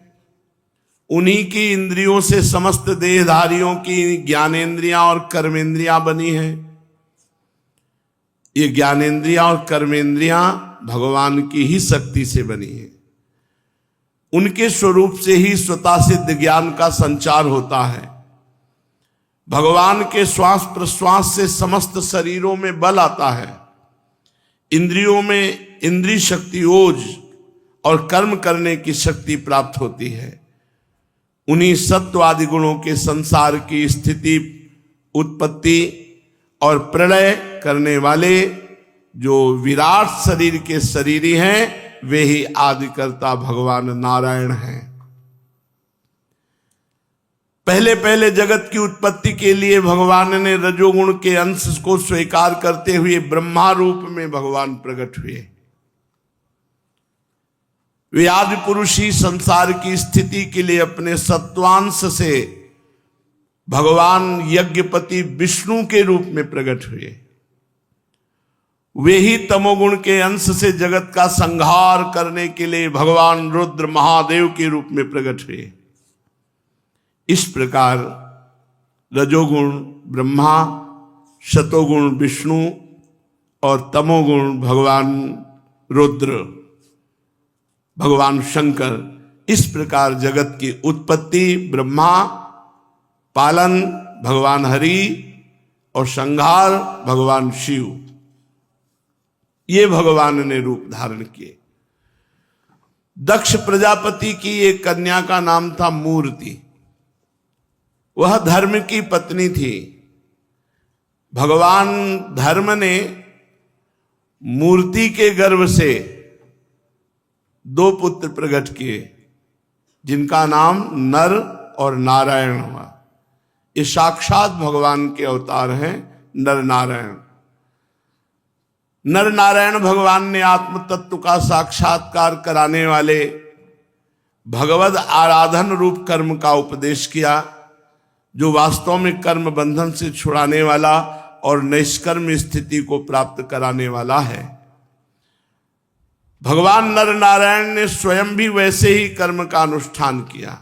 उन्हीं की इंद्रियों से समस्त देहधारियों की ज्ञानेंद्रियां और कर्मेंद्रियां बनी हैं। ये ज्ञानेंद्रियां और कर्मेंद्रियां भगवान की ही शक्ति से बनी है। उनके स्वरूप से ही स्वतः सिद्ध ज्ञान का संचार होता है। भगवान के श्वास प्रश्वास से समस्त शरीरों में बल आता है। इंद्रियों में इंद्रिय शक्ति, ओज और कर्म करने की शक्ति प्राप्त होती है। उन्हीं सत्व आदि गुणों के संसार की स्थिति, उत्पत्ति और प्रलय करने वाले जो विराट शरीर के शरीरी हैं, वे ही आदिकर्ता भगवान नारायण हैं। पहले पहले जगत की उत्पत्ति के लिए भगवान ने रजोगुण के अंश को स्वीकार करते हुए ब्रह्मा रूप में भगवान प्रकट हुए। वे आदि पुरुष ही संसार की स्थिति के लिए अपने सत्वांश से भगवान यज्ञपति विष्णु के रूप में प्रकट हुए। वे ही तमोगुण के अंश से जगत का संहार करने के लिए भगवान रुद्र महादेव के रूप में प्रकट हुए। इस प्रकार रजोगुण ब्रह्मा, शतोगुण विष्णु और तमोगुण भगवान रुद्र, भगवान शंकर, इस प्रकार जगत की उत्पत्ति ब्रह्मा, पालन भगवान हरि और संहार भगवान शिव, ये भगवान ने रूप धारण किए। दक्ष प्रजापति की एक कन्या का नाम था मूर्ति। वह धर्म की पत्नी थी। भगवान धर्म ने मूर्ति के गर्भ से 2 पुत्र प्रकट किए, जिनका नाम नर और नारायण हुआ। ये साक्षात भगवान के अवतार हैं, नर नारायण। नर नारायण भगवान ने आत्म तत्व का साक्षात्कार कराने वाले भगवद आराधन रूप कर्म का उपदेश किया, जो वास्तव में कर्म बंधन से छुड़ाने वाला और निष्कर्म स्थिति को प्राप्त कराने वाला है। भगवान नर नारायण ने स्वयं भी वैसे ही कर्म का अनुष्ठान किया।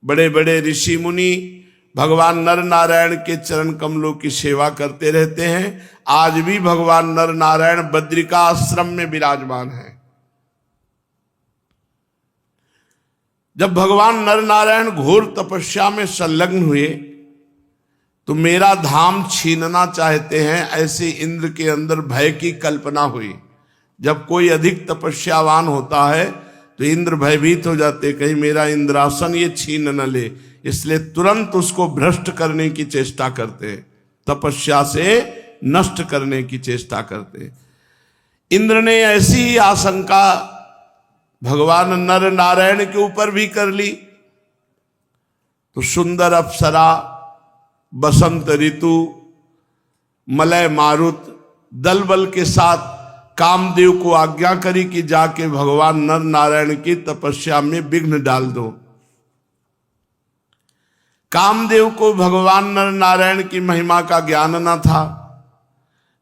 बड़े बड़े ऋषि मुनि भगवान नर नारायण के चरण कमलों की सेवा करते रहते हैं। आज भी भगवान नर नारायण बद्रिका आश्रम में विराजमान हैं। जब भगवान नर नारायण घोर तपस्या में संलग्न हुए तो मेरा धाम छीनना चाहते हैं, ऐसे इंद्र के अंदर भय की कल्पना हुई। जब कोई अधिक तपस्यावान होता है तो इंद्र भयभीत हो जाते, कहीं मेरा इंद्रासन ये छीन न ले, इसलिए तुरंत उसको भ्रष्ट करने की चेष्टा करते, तपस्या से नष्ट करने की चेष्टा करते। इंद्र ने ऐसी ही आशंका भगवान नर नारायण के ऊपर भी कर ली। तो सुंदर अप्सरा, बसंत ऋतु, मलय मारुत दल बल के साथ कामदेव को आज्ञा करी कि जाके भगवान नर नारायण की तपस्या में विघ्न डाल दो। कामदेव को भगवान नर नारायण की महिमा का ज्ञान न था,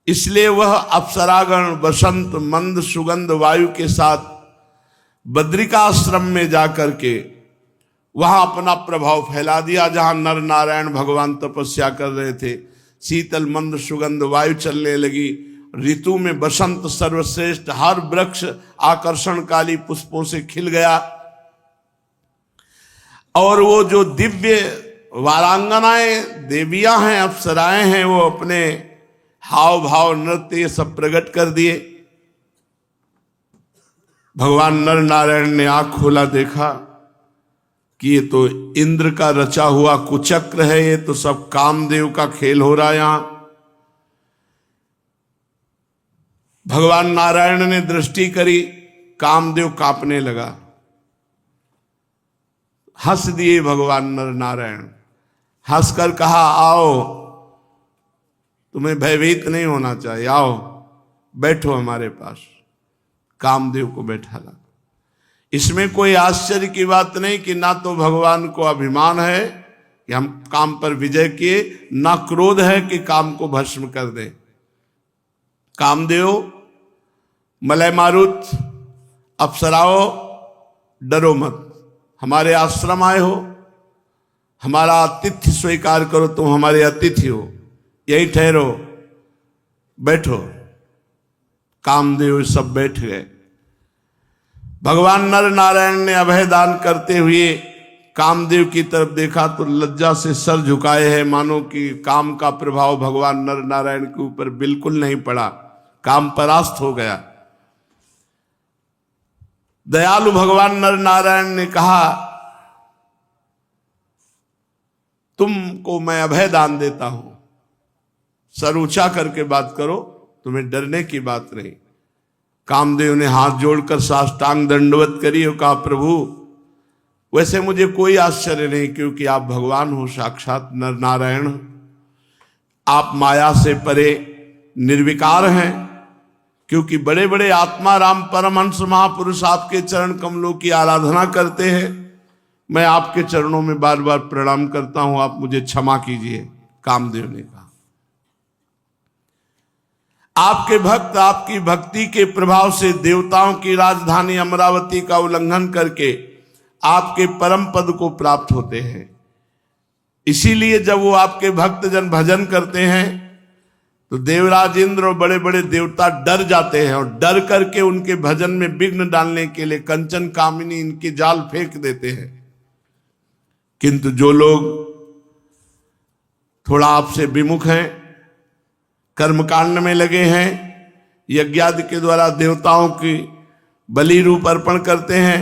इसलिए वह अप्सरागण बसंत मंद सुगंध वायु के साथ बद्रिका आश्रम में जाकर के वहां अपना प्रभाव फैला दिया। जहां नर नारायण भगवान तपस्या कर रहे थे, शीतल मंद सुगंध वायु चलने लगी। ऋतु में बसंत सर्वश्रेष्ठ, हर वृक्ष आकर्षणकारी पुष्पों से खिल गया। और वो जो दिव्य वारांगनाएं देवियां हैं, अप्सराएं हैं, वो अपने हाव भाव नृत्य सब प्रकट कर दिए। भगवान नर नारायण ने आंख खोला, देखा कि ये तो इंद्र का रचा हुआ कुचक्र है, ये तो सब कामदेव का खेल हो रहा है। यहां भगवान नारायण ने दृष्टि करी, कामदेव कांपने लगा। हंस दिए भगवान नर नारायण, हंसकर कहा, आओ, तुम्हें भयभीत नहीं होना चाहिए, आओ बैठो हमारे पास। कामदेव को बैठाला। इसमें कोई आश्चर्य की बात नहीं कि ना तो भगवान को अभिमान है कि हम काम पर विजय किए, ना क्रोध है कि काम को भस्म कर दें। कामदेव, मलय मारुत, अप्सराओ, डरो मत, हमारे आश्रम आए हो, हमारा आतिथ्य स्वीकार करो, तुम हमारे अतिथि हो, यही ठहरो, बैठो। कामदेव सब बैठ गए। भगवान नर नारायण ने अभय दान करते हुए कामदेव की तरफ देखा तो लज्जा से सर झुकाए हैं, मानो कि काम का प्रभाव भगवान नर नारायण के ऊपर बिल्कुल नहीं पड़ा। काम परास्त हो गया। दयालु भगवान नर नारायण ने कहा, तुमको मैं अभय दान देता हूं, सर ऊंचा करके बात करो, तुम्हें डरने की बात नहीं। कामदेव ने हाथ जोड़कर साष्टांग दंडवत करी और कहा, प्रभु वैसे मुझे कोई आश्चर्य नहीं, क्योंकि आप भगवान हो, साक्षात नर नारायण। आप माया से परे निर्विकार हैं, क्योंकि बड़े बड़े आत्मा राम परमहंस महापुरुष आपके चरण कमलों की आराधना करते हैं। मैं आपके चरणों में बार बार प्रणाम करता हूं, आप मुझे क्षमा कीजिए। कामदेव ने कहा, आपके भक्त आपकी भक्ति के प्रभाव से देवताओं की राजधानी अमरावती का उल्लंघन करके आपके परम पद को प्राप्त होते हैं। इसीलिए जब वो आपके भक्त जन भजन करते हैं तो देवराज इंद्र और बड़े बड़े देवता डर जाते हैं, और डर करके उनके भजन में विघ्न डालने के लिए कंचन कामिनी इनके जाल फेंक देते हैं। किंतु जो लोग थोड़ा आपसे विमुख हैं, कर्मकांड में लगे हैं, यज्ञादि के द्वारा देवताओं की बलि रूप अर्पण करते हैं,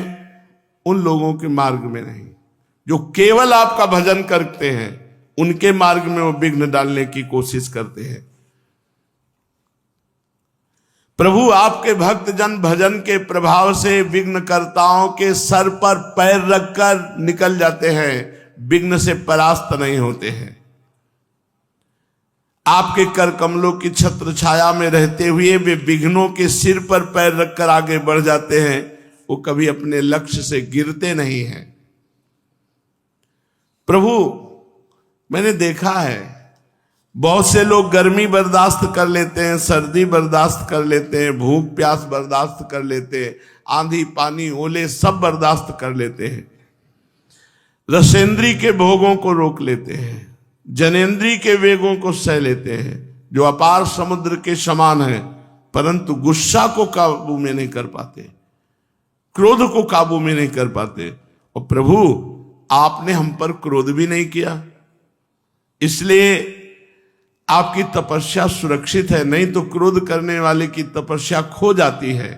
उन लोगों के मार्ग में नहीं। जो केवल आपका भजन करते हैं उनके मार्ग में वो विघ्न डालने की कोशिश करते हैं। प्रभु आपके भक्त जन भजन के प्रभाव से विघ्नकर्ताओं के सर पर पैर रखकर निकल जाते हैं, विघ्न से परास्त नहीं होते हैं। आपके कर कमलों की छत्र छाया में रहते हुए वे विघ्नों के सिर पर पैर रखकर आगे बढ़ जाते हैं, वो कभी अपने लक्ष्य से गिरते नहीं हैं। प्रभु मैंने देखा है, बहुत से लोग गर्मी बर्दाश्त कर लेते हैं, सर्दी बर्दाश्त कर लेते हैं, भूख प्यास बर्दाश्त कर लेते हैं, आंधी पानी ओले सब बर्दाश्त कर लेते हैं, रसेंद्री के भोगों को रोक लेते हैं, जनेंद्री के वेगों को सह लेते हैं, जो अपार समुद्र के समान है, परंतु गुस्सा को काबू में नहीं कर पाते, क्रोध को काबू में नहीं कर पाते। और प्रभु आपने हम पर क्रोध भी नहीं किया, इसलिए आपकी तपस्या सुरक्षित है, नहीं तो क्रोध करने वाले की तपस्या खो जाती है।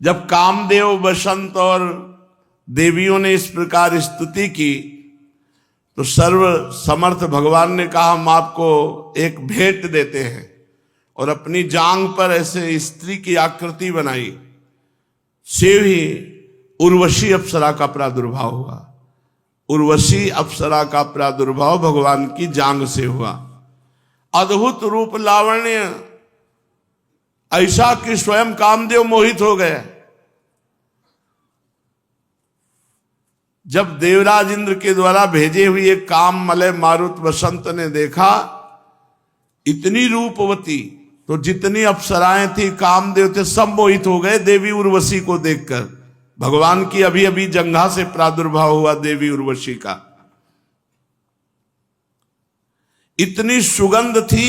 जब कामदेव बसंत और देवियों ने इस प्रकार स्तुति की तो सर्व समर्थ भगवान ने कहा, हम आपको एक भेंट देते हैं, और अपनी जांग पर ऐसे स्त्री की आकृति बनाई। से ही उर्वशी अप्सरा का प्रादुर्भाव हुआ। उर्वशी अप्सरा का प्रादुर्भाव भगवान की जांग से हुआ। अद्भुत रूप लावण्य ऐसा कि स्वयं कामदेव मोहित हो गए। जब देवराज इंद्र के द्वारा भेजे हुए काम मलय मारुत वसंत ने देखा इतनी रूपवती, तो जितनी अप्सराएं थी कामदेव थे सब मोहित हो गए देवी उर्वशी को देखकर। भगवान की अभी अभी जंघा से प्रादुर्भाव हुआ देवी उर्वशी का। इतनी सुगंध थी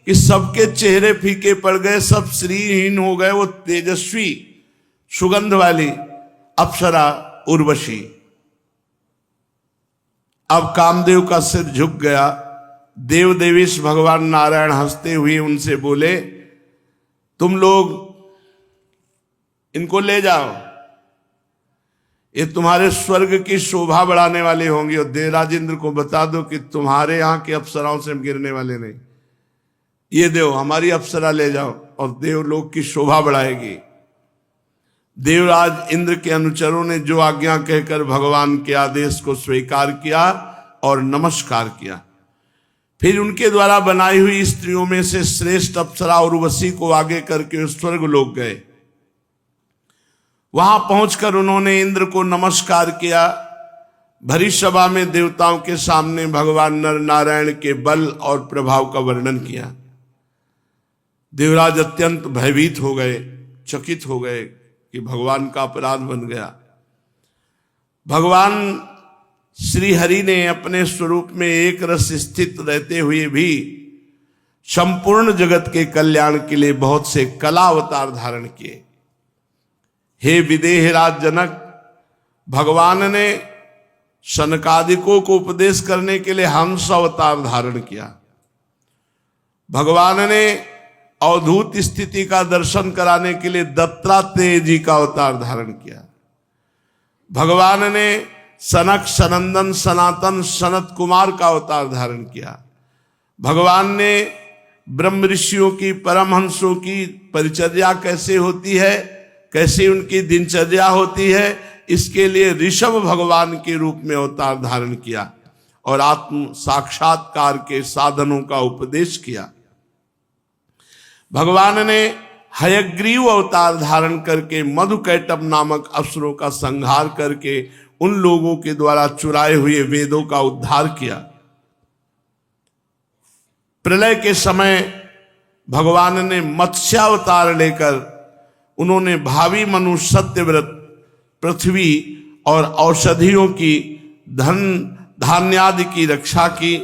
कि सबके चेहरे फीके पड़ गए, सब श्रीहीन हो गए। वो तेजस्वी सुगंध वाली अप्सरा उर्वशी। अब कामदेव का सिर झुक गया। देव देवेश भगवान नारायण हंसते हुए उनसे बोले, तुम लोग इनको ले जाओ, ये तुम्हारे स्वर्ग की शोभा बढ़ाने वाले होंगे, और देवराज इंद्र को बता दो कि तुम्हारे यहां के अप्सराओं से हम गिरने वाले नहीं। ये देव हमारी अप्सरा ले जाओ और देवलोक की शोभा बढ़ाएगी। देवराज इंद्र के अनुचरों ने जो आज्ञा कहकर भगवान के आदेश को स्वीकार किया और नमस्कार किया। फिर उनके द्वारा बनाई हुई स्त्रियों में से श्रेष्ठ अप्सरा उर्वशी को आगे करके स्वर्ग लोक गए। वहां पहुंचकर उन्होंने इंद्र को नमस्कार किया। भरी सभा में देवताओं के सामने भगवान नर नारायण के बल और प्रभाव का वर्णन किया। देवराज अत्यंत भयभीत हो गए, चकित हो गए कि भगवान का अपराध बन गया। भगवान श्री हरि ने अपने स्वरूप में एक रस स्थित रहते हुए भी संपूर्ण जगत के कल्याण के लिए बहुत से कला अवतार धारण किए। हे विदेह राज जनक, भगवान ने सनकादिकों को उपदेश करने के लिए हंस अवतार धारण किया। भगवान ने अवधूत स्थिति का दर्शन कराने के लिए दत्तात्रेय जी का अवतार धारण किया। भगवान ने सनक, सनंदन, सनातन, सनत कुमार का अवतार धारण किया। भगवान ने ब्रह्म ऋषियों की, परमहंसों की परिचर्या कैसे होती है, कैसे उनकी दिनचर्या होती है, इसके लिए ऋषभ भगवान के रूप में अवतार धारण किया और आत्म साक्षात्कार के साधनों का उपदेश किया। भगवान ने हयग्रीव अवतार धारण करके मधुकैटभ नामक असुरों का संहार करके उन लोगों के द्वारा चुराए हुए वेदों का उद्धार किया। प्रलय के समय भगवान ने मत्स्यावतार लेकर उन्होंने भावी मनुष्य, सत्यव्रत, पृथ्वी और औषधियों की, धन धान्यादि की रक्षा की।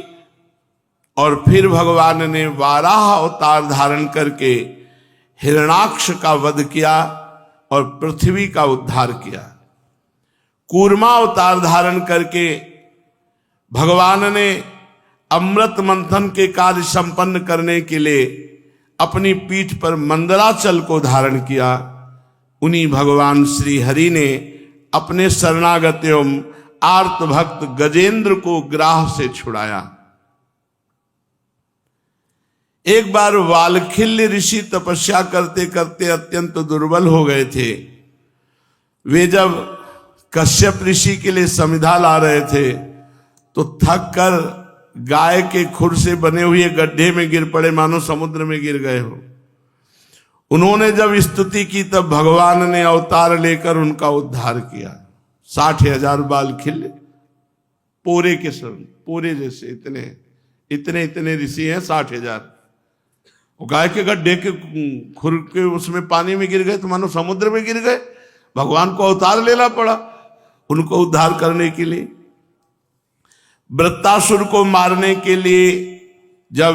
और फिर भगवान ने वाराह अवतार धारण करके हिरणाक्ष का वध किया और पृथ्वी का उद्धार किया। कूर्मा अवतार धारण करके भगवान ने अमृत मंथन के कार्य संपन्न करने के लिए अपनी पीठ पर मंदराचल को धारण किया। उन्हीं भगवान श्री हरि ने अपने शरणागत एवं आर्त भक्त गजेंद्र को ग्राह से छुड़ाया। एक बार वालखिल्य ऋषि तपस्या करते करते अत्यंत दुर्बल हो गए थे। वे जब कश्यप ऋषि के लिए समिधा ला रहे थे तो थक कर गाय के खुर से बने हुए गड्ढे में गिर पड़े, मानो समुद्र में गिर गए हो। उन्होंने जब स्तुति की तब भगवान ने अवतार लेकर उनका उद्धार किया। 60,000 बाल खिले, पोरे के समान, पोरे जैसे इतने इतने ऋषि हैं 60,000। गाय के गड्ढे के खुर के उसमें पानी में गिर गए तो मानो समुद्र में गिर गए। भगवान को अवतार लेना पड़ा उनको उद्धार करने के लिए। वृत्तासुर को मारने के लिए जब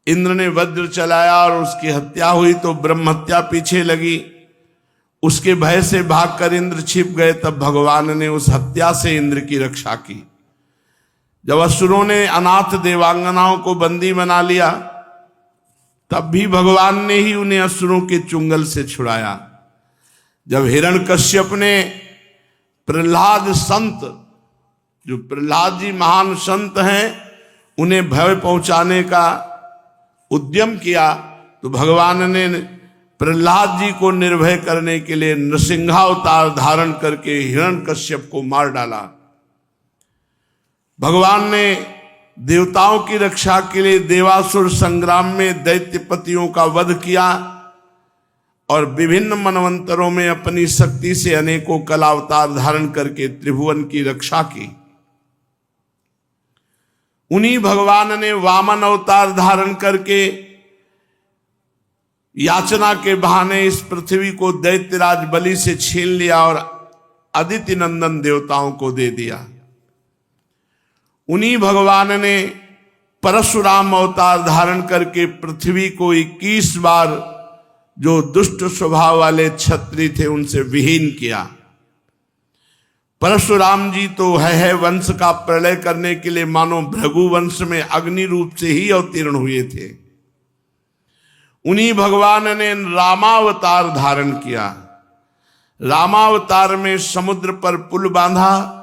इंद्र ने वज्र चलाया और उसकी हत्या हुई तो ब्रह्म हत्या पीछे लगी। उसके भय से भागकर इंद्र छिप गए, तब भगवान ने उस हत्या से इंद्र की रक्षा की। जब असुरों ने अनाथ देवांगनाओं को बंदी बना लिया तब भी भगवान ने ही उन्हें असुरों के चुंगल से छुड़ाया। जब हिरण्यकश्यप ने प्रहलाद संत, जो प्रहलाद जी महान संत हैं, उन्हें भय पहुंचाने का उद्यम किया तो भगवान ने प्रहलाद जी को निर्भय करने के लिए नृसिंहावतार धारण करके हिरण्यकश्यप को मार डाला। भगवान ने देवताओं की रक्षा के लिए देवासुर संग्राम में दैत्यपतियों का वध किया और विभिन्न मनवंतरों में अपनी शक्ति से अनेकों कलावतार धारण करके त्रिभुवन की रक्षा की। उन्हीं भगवान ने वामन अवतार धारण करके याचना के बहाने इस पृथ्वी को दैत्यराज बलि से छीन लिया और अदिति नंदन देवताओं को दे दिया। उन्हीं भगवान ने परशुराम अवतार धारण करके पृथ्वी को 21 बार जो दुष्ट स्वभाव वाले क्षत्रिय थे उनसे विहीन किया। परशुराम जी तो है वंश का प्रलय करने के लिए मानो भृगु वंश में अग्नि रूप से ही अवतीर्ण हुए थे। उन्हीं भगवान ने रामावतार धारण किया। रामावतार में समुद्र पर पुल बांधा,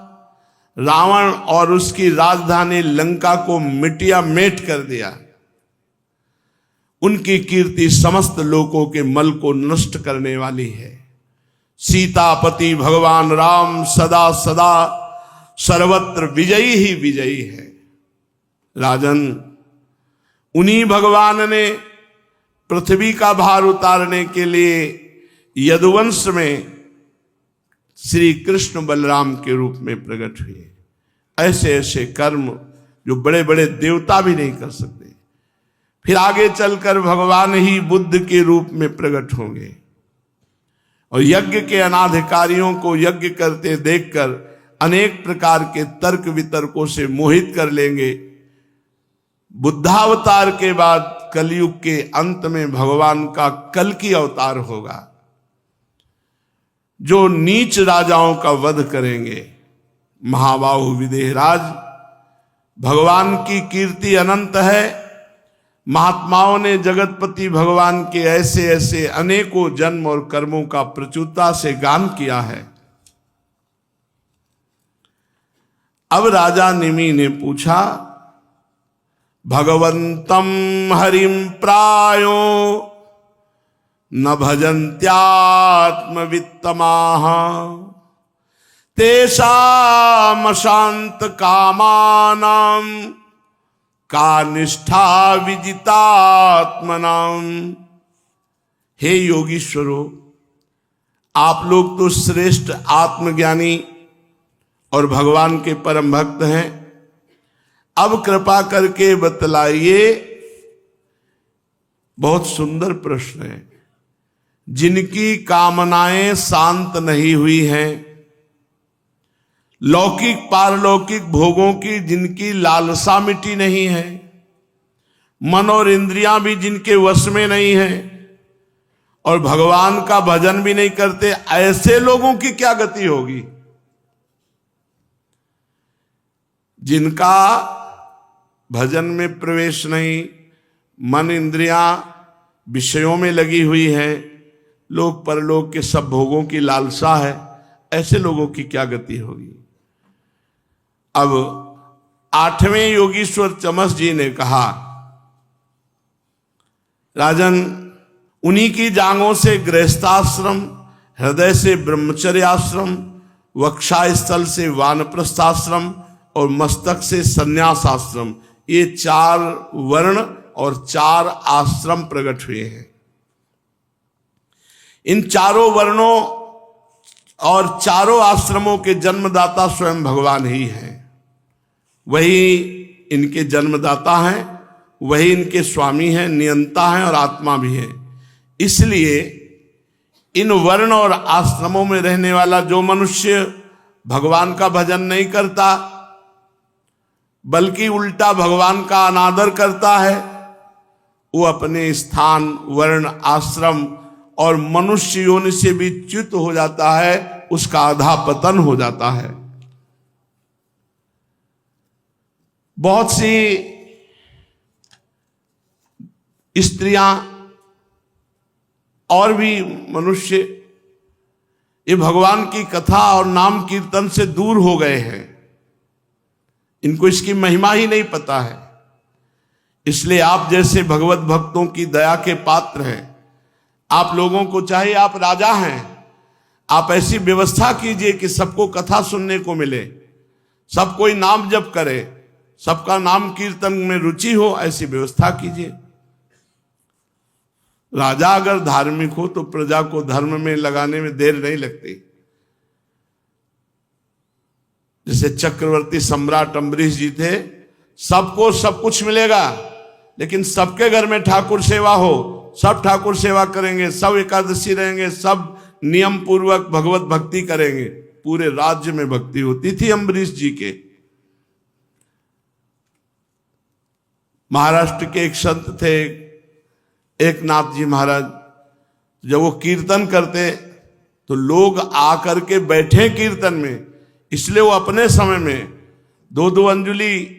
रावण और उसकी राजधानी लंका को मिटिया मेट कर दिया। उनकी कीर्ति समस्त लोकों के मल को नष्ट करने वाली है। सीतापति भगवान राम सदा सदा सर्वत्र विजयी ही विजयी है। राजन, उन्हीं भगवान ने पृथ्वी का भार उतारने के लिए यदुवंश में श्री कृष्ण बलराम के रूप में प्रकट हुए। ऐसे ऐसे कर्म जो बड़े बड़े देवता भी नहीं कर सकते। फिर आगे चलकर भगवान ही बुद्ध के रूप में प्रकट होंगे और यज्ञ के अनाधिकारियों को यज्ञ करते देखकर अनेक प्रकार के तर्क वितर्कों से मोहित कर लेंगे। बुद्धावतार के बाद कलयुग के अंत में भगवान का कल्कि अवतार होगा जो नीच राजाओं का वध करेंगे। महाबाहु विदेहराज, भगवान की कीर्ति अनंत है। महात्माओं ने जगतपति भगवान के ऐसे ऐसे अनेकों जन्म और कर्मों का प्रचुरता से गान किया है। अब राजा निमि ने पूछा, भगवंतम हरिम प्रायो न भजन्त्यात्मवित्तमाः तेषाम् शांत कामानां का निष्ठा विजितात्मनाम। हे योगीश्वरों, आप लोग तो श्रेष्ठ आत्मज्ञानी और भगवान के परम भक्त हैं। अब कृपा करके बतलाइए, बहुत सुंदर प्रश्न है, जिनकी कामनाएं शांत नहीं हुई हैं, लौकिक पारलौकिक भोगों की जिनकी लालसा मिटी नहीं है, मन और इंद्रियां भी जिनके वश में नहीं है और भगवान का भजन भी नहीं करते, ऐसे लोगों की क्या गति होगी? जिनका भजन में प्रवेश नहीं, मन इंद्रियां विषयों में लगी हुई है, लोक परलोक के सब भोगों की लालसा है, ऐसे लोगों की क्या गति होगी? अब 8वें योगीश्वर चमस जी ने कहा, राजन, उन्हीं की जांघों से गृहस्थाश्रम, हृदय से ब्रह्मचर्याश्रम, वक्षास्थल से वानप्रस्थाश्रम और मस्तक से संन्यासाश्रम, ये 4 वर्ण और 4 आश्रम प्रकट हुए हैं। इन चारों वर्णों और चारों आश्रमों के जन्मदाता स्वयं भगवान ही हैं। वही इनके जन्मदाता हैं, वही इनके स्वामी हैं, नियंता हैं और आत्मा भी हैं। इसलिए इन वर्ण और आश्रमों में रहने वाला जो मनुष्य भगवान का भजन नहीं करता, बल्कि उल्टा भगवान का अनादर करता है, वो अपने स्थान, वर्ण, आश्रम और मनुष्य योनि से भी च्युत हो जाता है, उसका अधःपतन हो जाता है। बहुत सी स्त्रियां और भी मनुष्य ये भगवान की कथा और नाम कीर्तन से दूर हो गए हैं, इनको इसकी महिमा ही नहीं पता है। इसलिए आप जैसे भगवत भक्तों की दया के पात्र हैं। आप लोगों को चाहिए, आप राजा हैं, आप ऐसी व्यवस्था कीजिए कि सबको कथा सुनने को मिले, सब कोई नाम जप करे, सबका नाम कीर्तन में रुचि हो, ऐसी व्यवस्था कीजिए। राजा अगर धार्मिक हो तो प्रजा को धर्म में लगाने में देर नहीं लगती। जैसे चक्रवर्ती सम्राट अम्बरीश जी थे, सबको सब कुछ मिलेगा, लेकिन सबके घर में ठाकुर सेवा हो, सब ठाकुर सेवा करेंगे, सब एकादशी रहेंगे, सब नियम पूर्वक भगवत भक्ति करेंगे। पूरे राज्य में भक्ति होती थी अम्बरीश जी के। महाराष्ट्र के एक संत थे, एकनाथ जी महाराज, जब वो कीर्तन करते तो लोग आकर के बैठे कीर्तन में, इसलिए वो अपने समय में 2-2 अंजुली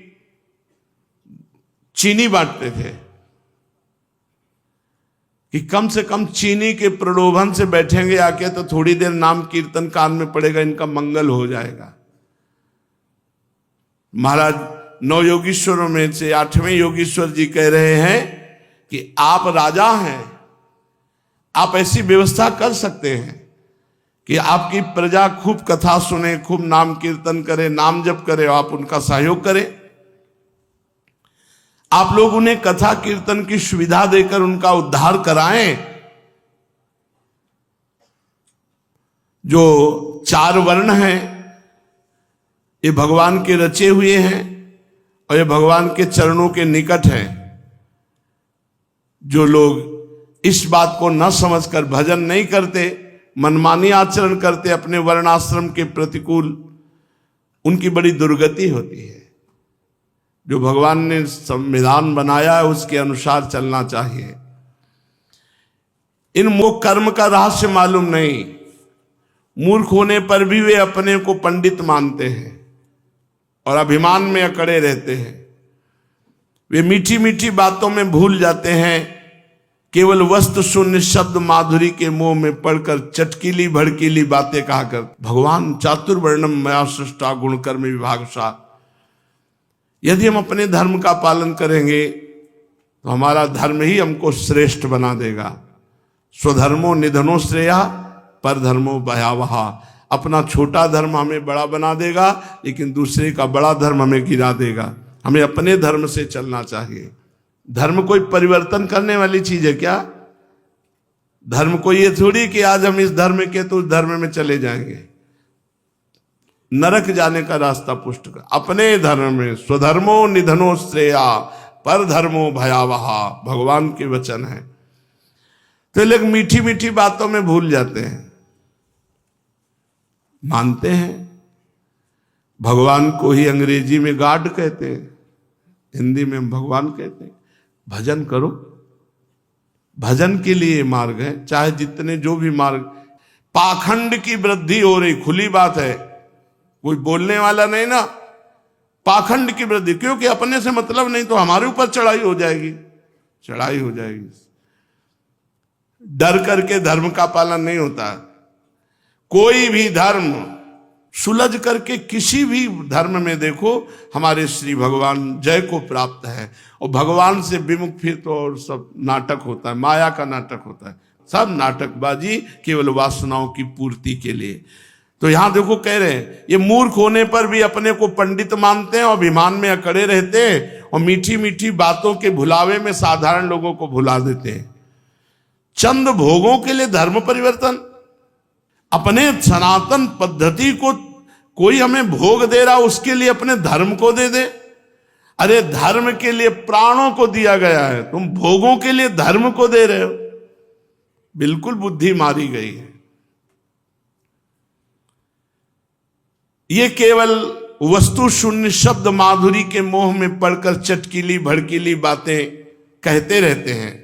चीनी बांटते थे कि कम से कम चीनी के प्रलोभन से बैठेंगे आके तो थोड़ी देर नाम कीर्तन कान में पड़ेगा, इनका मंगल हो जाएगा। महाराज 9 योगीश्वरों में से 8वें योगीश्वर जी कह रहे हैं कि आप राजा हैं, आप ऐसी व्यवस्था कर सकते हैं कि आपकी प्रजा खूब कथा सुने, खूब नाम कीर्तन करे, नाम जप करे, आप उनका सहयोग करें। आप लोग उन्हें कथा कीर्तन की सुविधा देकर उनका उद्धार कराएं। जो 4 वर्ण हैं ये भगवान के रचे हुए हैं और ये भगवान के चरणों के निकट हैं। जो लोग इस बात को न समझकर भजन नहीं करते, मनमानी आचरण करते, अपने वर्णाश्रम के प्रतिकूल, उनकी बड़ी दुर्गति होती है। जो भगवान ने संविधान बनाया है उसके अनुसार चलना चाहिए। इनको कर्म का रहस्य मालूम नहीं, मूर्ख होने पर भी वे अपने को पंडित मानते हैं और अभिमान में अकड़े रहते हैं। वे मीठी मीठी बातों में भूल जाते हैं, केवल वस्तु शून्य शब्द माधुरी के मोह में पड़कर चटकीली भड़कीली बातें कहा कर। भगवान चातुर्वर्णम मया सृष्टा गुण कर्म विभागशा। यदि हम अपने धर्म का पालन करेंगे तो हमारा धर्म ही हमको श्रेष्ठ बना देगा। स्वधर्मो निधनो श्रेया पर धर्मो भयावहा। अपना छोटा धर्म हमें बड़ा बना देगा, लेकिन दूसरे का बड़ा धर्म हमें गिरा देगा। हमें अपने धर्म से चलना चाहिए। धर्म कोई परिवर्तन करने वाली चीज है क्या? धर्म को ये थोड़ी कि आज हम इस धर्म के तो उस धर्म में चले जाएंगे, नरक जाने का रास्ता पुष्ट कर। अपने धर्म में स्वधर्मो निधनो श्रेया पर धर्मो भयावहा, भगवान के वचन है। तो लोग मीठी मीठी बातों में भूल जाते हैं, मानते हैं भगवान को ही अंग्रेजी में गॉड कहते हैं, हिंदी में भगवान कहते हैं। भजन करो, भजन के लिए मार्ग है, चाहे जितने जो भी मार्ग। पाखंड की वृद्धि हो रही, खुली बात है, कोई बोलने वाला नहीं ना। पाखंड की वृद्धि, क्योंकि अपने से मतलब नहीं तो हमारे ऊपर चढ़ाई हो जाएगी, चढ़ाई हो जाएगी। डर करके धर्म का पालन नहीं होता। कोई भी धर्म सुलझ करके किसी भी धर्म में देखो, हमारे श्री भगवान जय को प्राप्त है। और भगवान से विमुख फिर तो और सब नाटक होता है, माया का नाटक होता है, सब नाटकबाजी केवल वासनाओं की पूर्ति के लिए। तो यहां देखो कह रहे हैं, ये मूर्ख होने पर भी अपने को पंडित मानते हैं और अभिमान में अकड़े रहते हैं और मीठी मीठी बातों के भुलावे में साधारण लोगों को भुला देते हैं। चंद भोगों के लिए धर्म परिवर्तन, अपने सनातन पद्धति को कोई हमें भोग दे रहा, उसके लिए अपने धर्म को दे दे। अरे धर्म के लिए प्राणों को दिया गया है, तुम भोगों के लिए धर्म को दे रहे हो। बिल्कुल बुद्धि मारी गई है। ये केवल वस्तु शून्य शब्द माधुरी के मोह में पड़कर चटकीली भड़कीली बातें कहते रहते हैं।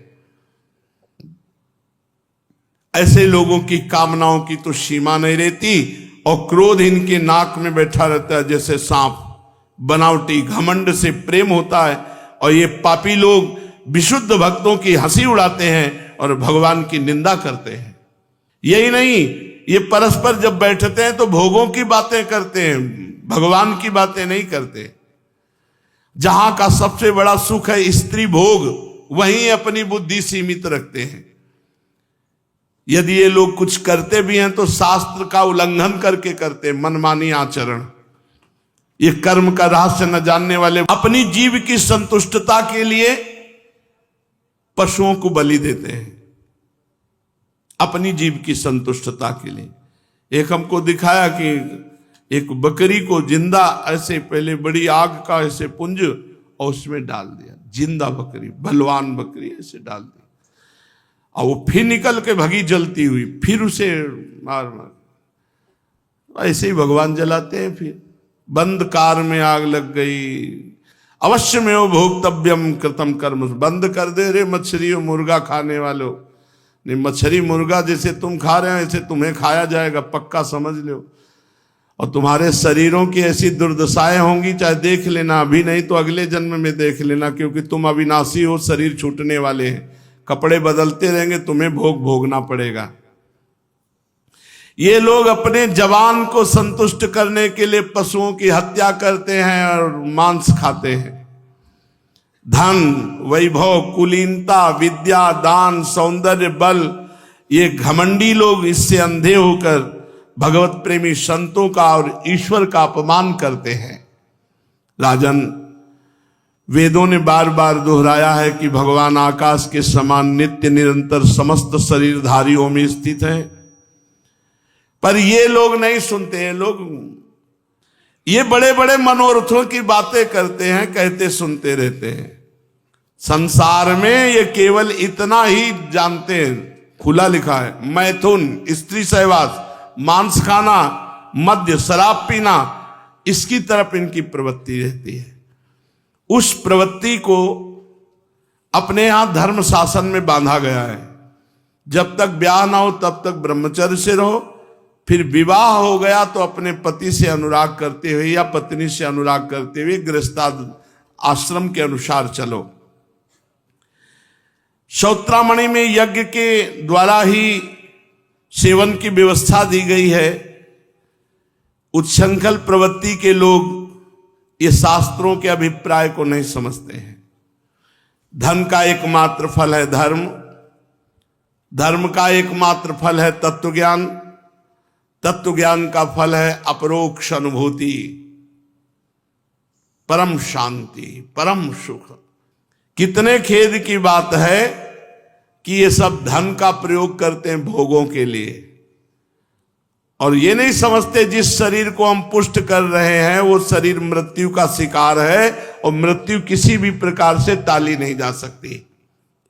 ऐसे लोगों की कामनाओं की तो सीमा नहीं रहती और क्रोध इनके नाक में बैठा रहता है जैसे सांप। बनावटी घमंड से प्रेम होता है और ये पापी लोग विशुद्ध भक्तों की हंसी उड़ाते हैं और भगवान की निंदा करते हैं। यही नहीं, ये परस्पर जब बैठते हैं तो भोगों की बातें करते हैं, भगवान की बातें नहीं करते। जहां का सबसे बड़ा सुख है स्त्री भोग, वहीं अपनी बुद्धि सीमित रखते हैं। यदि ये लोग कुछ करते भी हैं तो शास्त्र का उल्लंघन करके करते, मनमानी आचरण। ये कर्म का रहस्य न जानने वाले अपनी जीव की संतुष्टता के लिए पशुओं को बलि देते हैं, अपनी जीव की संतुष्टता के लिए। एक हमको दिखाया कि एक बकरी को जिंदा ऐसे पहले बड़ी आग का ऐसे पुंज और उसमें डाल दिया, जिंदा बकरी, बलवान बकरी ऐसे डाल दी और वो फिर निकल के भगी जलती हुई, फिर उसे मार मार। ऐसे ही भगवान जलाते हैं। फिर बंद कार में आग लग गई, अवश्य में वो भोक्तव्यम कृतम कर्म। बंद कर दे रे मछली और मुर्गा खाने वालों, नहीं मछली मुर्गा जैसे तुम खा रहे हो ऐसे तुम्हें खाया जाएगा, पक्का समझ लो। और तुम्हारे शरीरों की ऐसी दुर्दशाएं होंगी, चाहे देख लेना, अभी नहीं तो अगले जन्म में देख लेना, क्योंकि तुम अविनाशी हो, शरीर छूटने वाले हैं, कपड़े बदलते रहेंगे, तुम्हें भोग भोगना पड़ेगा। ये लोग अपने जवान को संतुष्ट करने के लिए पशुओं की हत्या करते हैं और मांस खाते हैं। धन, वैभव, कुलीनता, विद्या, दान, सौंदर्य, बल, ये घमंडी लोग इससे अंधे होकर भगवत प्रेमी संतों का और ईश्वर का अपमान करते हैं। राजन, वेदों ने बार बार दोहराया है कि भगवान आकाश के समान नित्य निरंतर समस्त शरीरधारियों में स्थित है, पर ये लोग नहीं सुनते हैं। लोग ये बड़े बड़े मनोरथों की बातें करते हैं, कहते सुनते रहते हैं। संसार में ये केवल इतना ही जानते हैं, खुला लिखा है, मैथुन, स्त्री सहवास, मांस खाना, मद्य, शराब पीना, इसकी तरफ इनकी प्रवृत्ति रहती है। उस प्रवृत्ति को अपने यहां धर्म शासन में बांधा गया है। जब तक ब्याह ना हो तब तक ब्रह्मचर्य से रहो, फिर विवाह हो गया तो अपने पति से अनुराग करते हुए या पत्नी से अनुराग करते हुए गृहस्थ आश्रम के अनुसार चलो। श्रोत्रामणि में यज्ञ के द्वारा ही सेवन की व्यवस्था दी गई है। उच्छृंखल प्रवृत्ति के लोग ये शास्त्रों के अभिप्राय को नहीं समझते हैं। धन का एकमात्र फल है धर्म, धर्म का एकमात्र फल है तत्वज्ञान, तत्वज्ञान का फल है अपरोक्ष अनुभूति, परम शांति, परम सुख। कितने खेद की बात है कि ये सब धन का प्रयोग करते हैं भोगों के लिए, और ये नहीं समझते जिस शरीर को हम पुष्ट कर रहे हैं वो शरीर मृत्यु का शिकार है, और मृत्यु किसी भी प्रकार से टाली नहीं जा सकती।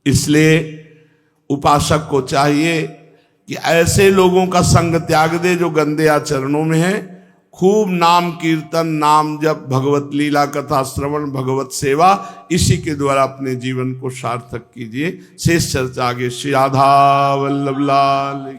इसलिए उपासक को चाहिए कि ऐसे लोगों का संग त्याग दे जो गंदे आचरणों में है। खूब नाम कीर्तन, नाम जप, भगवत लीला कथा श्रवण, भगवत सेवा, इसी के द्वारा अपने जीवन को सार्थक कीजिए। शेष चर्चा आगे। श्री राधा वल्लभ लाल।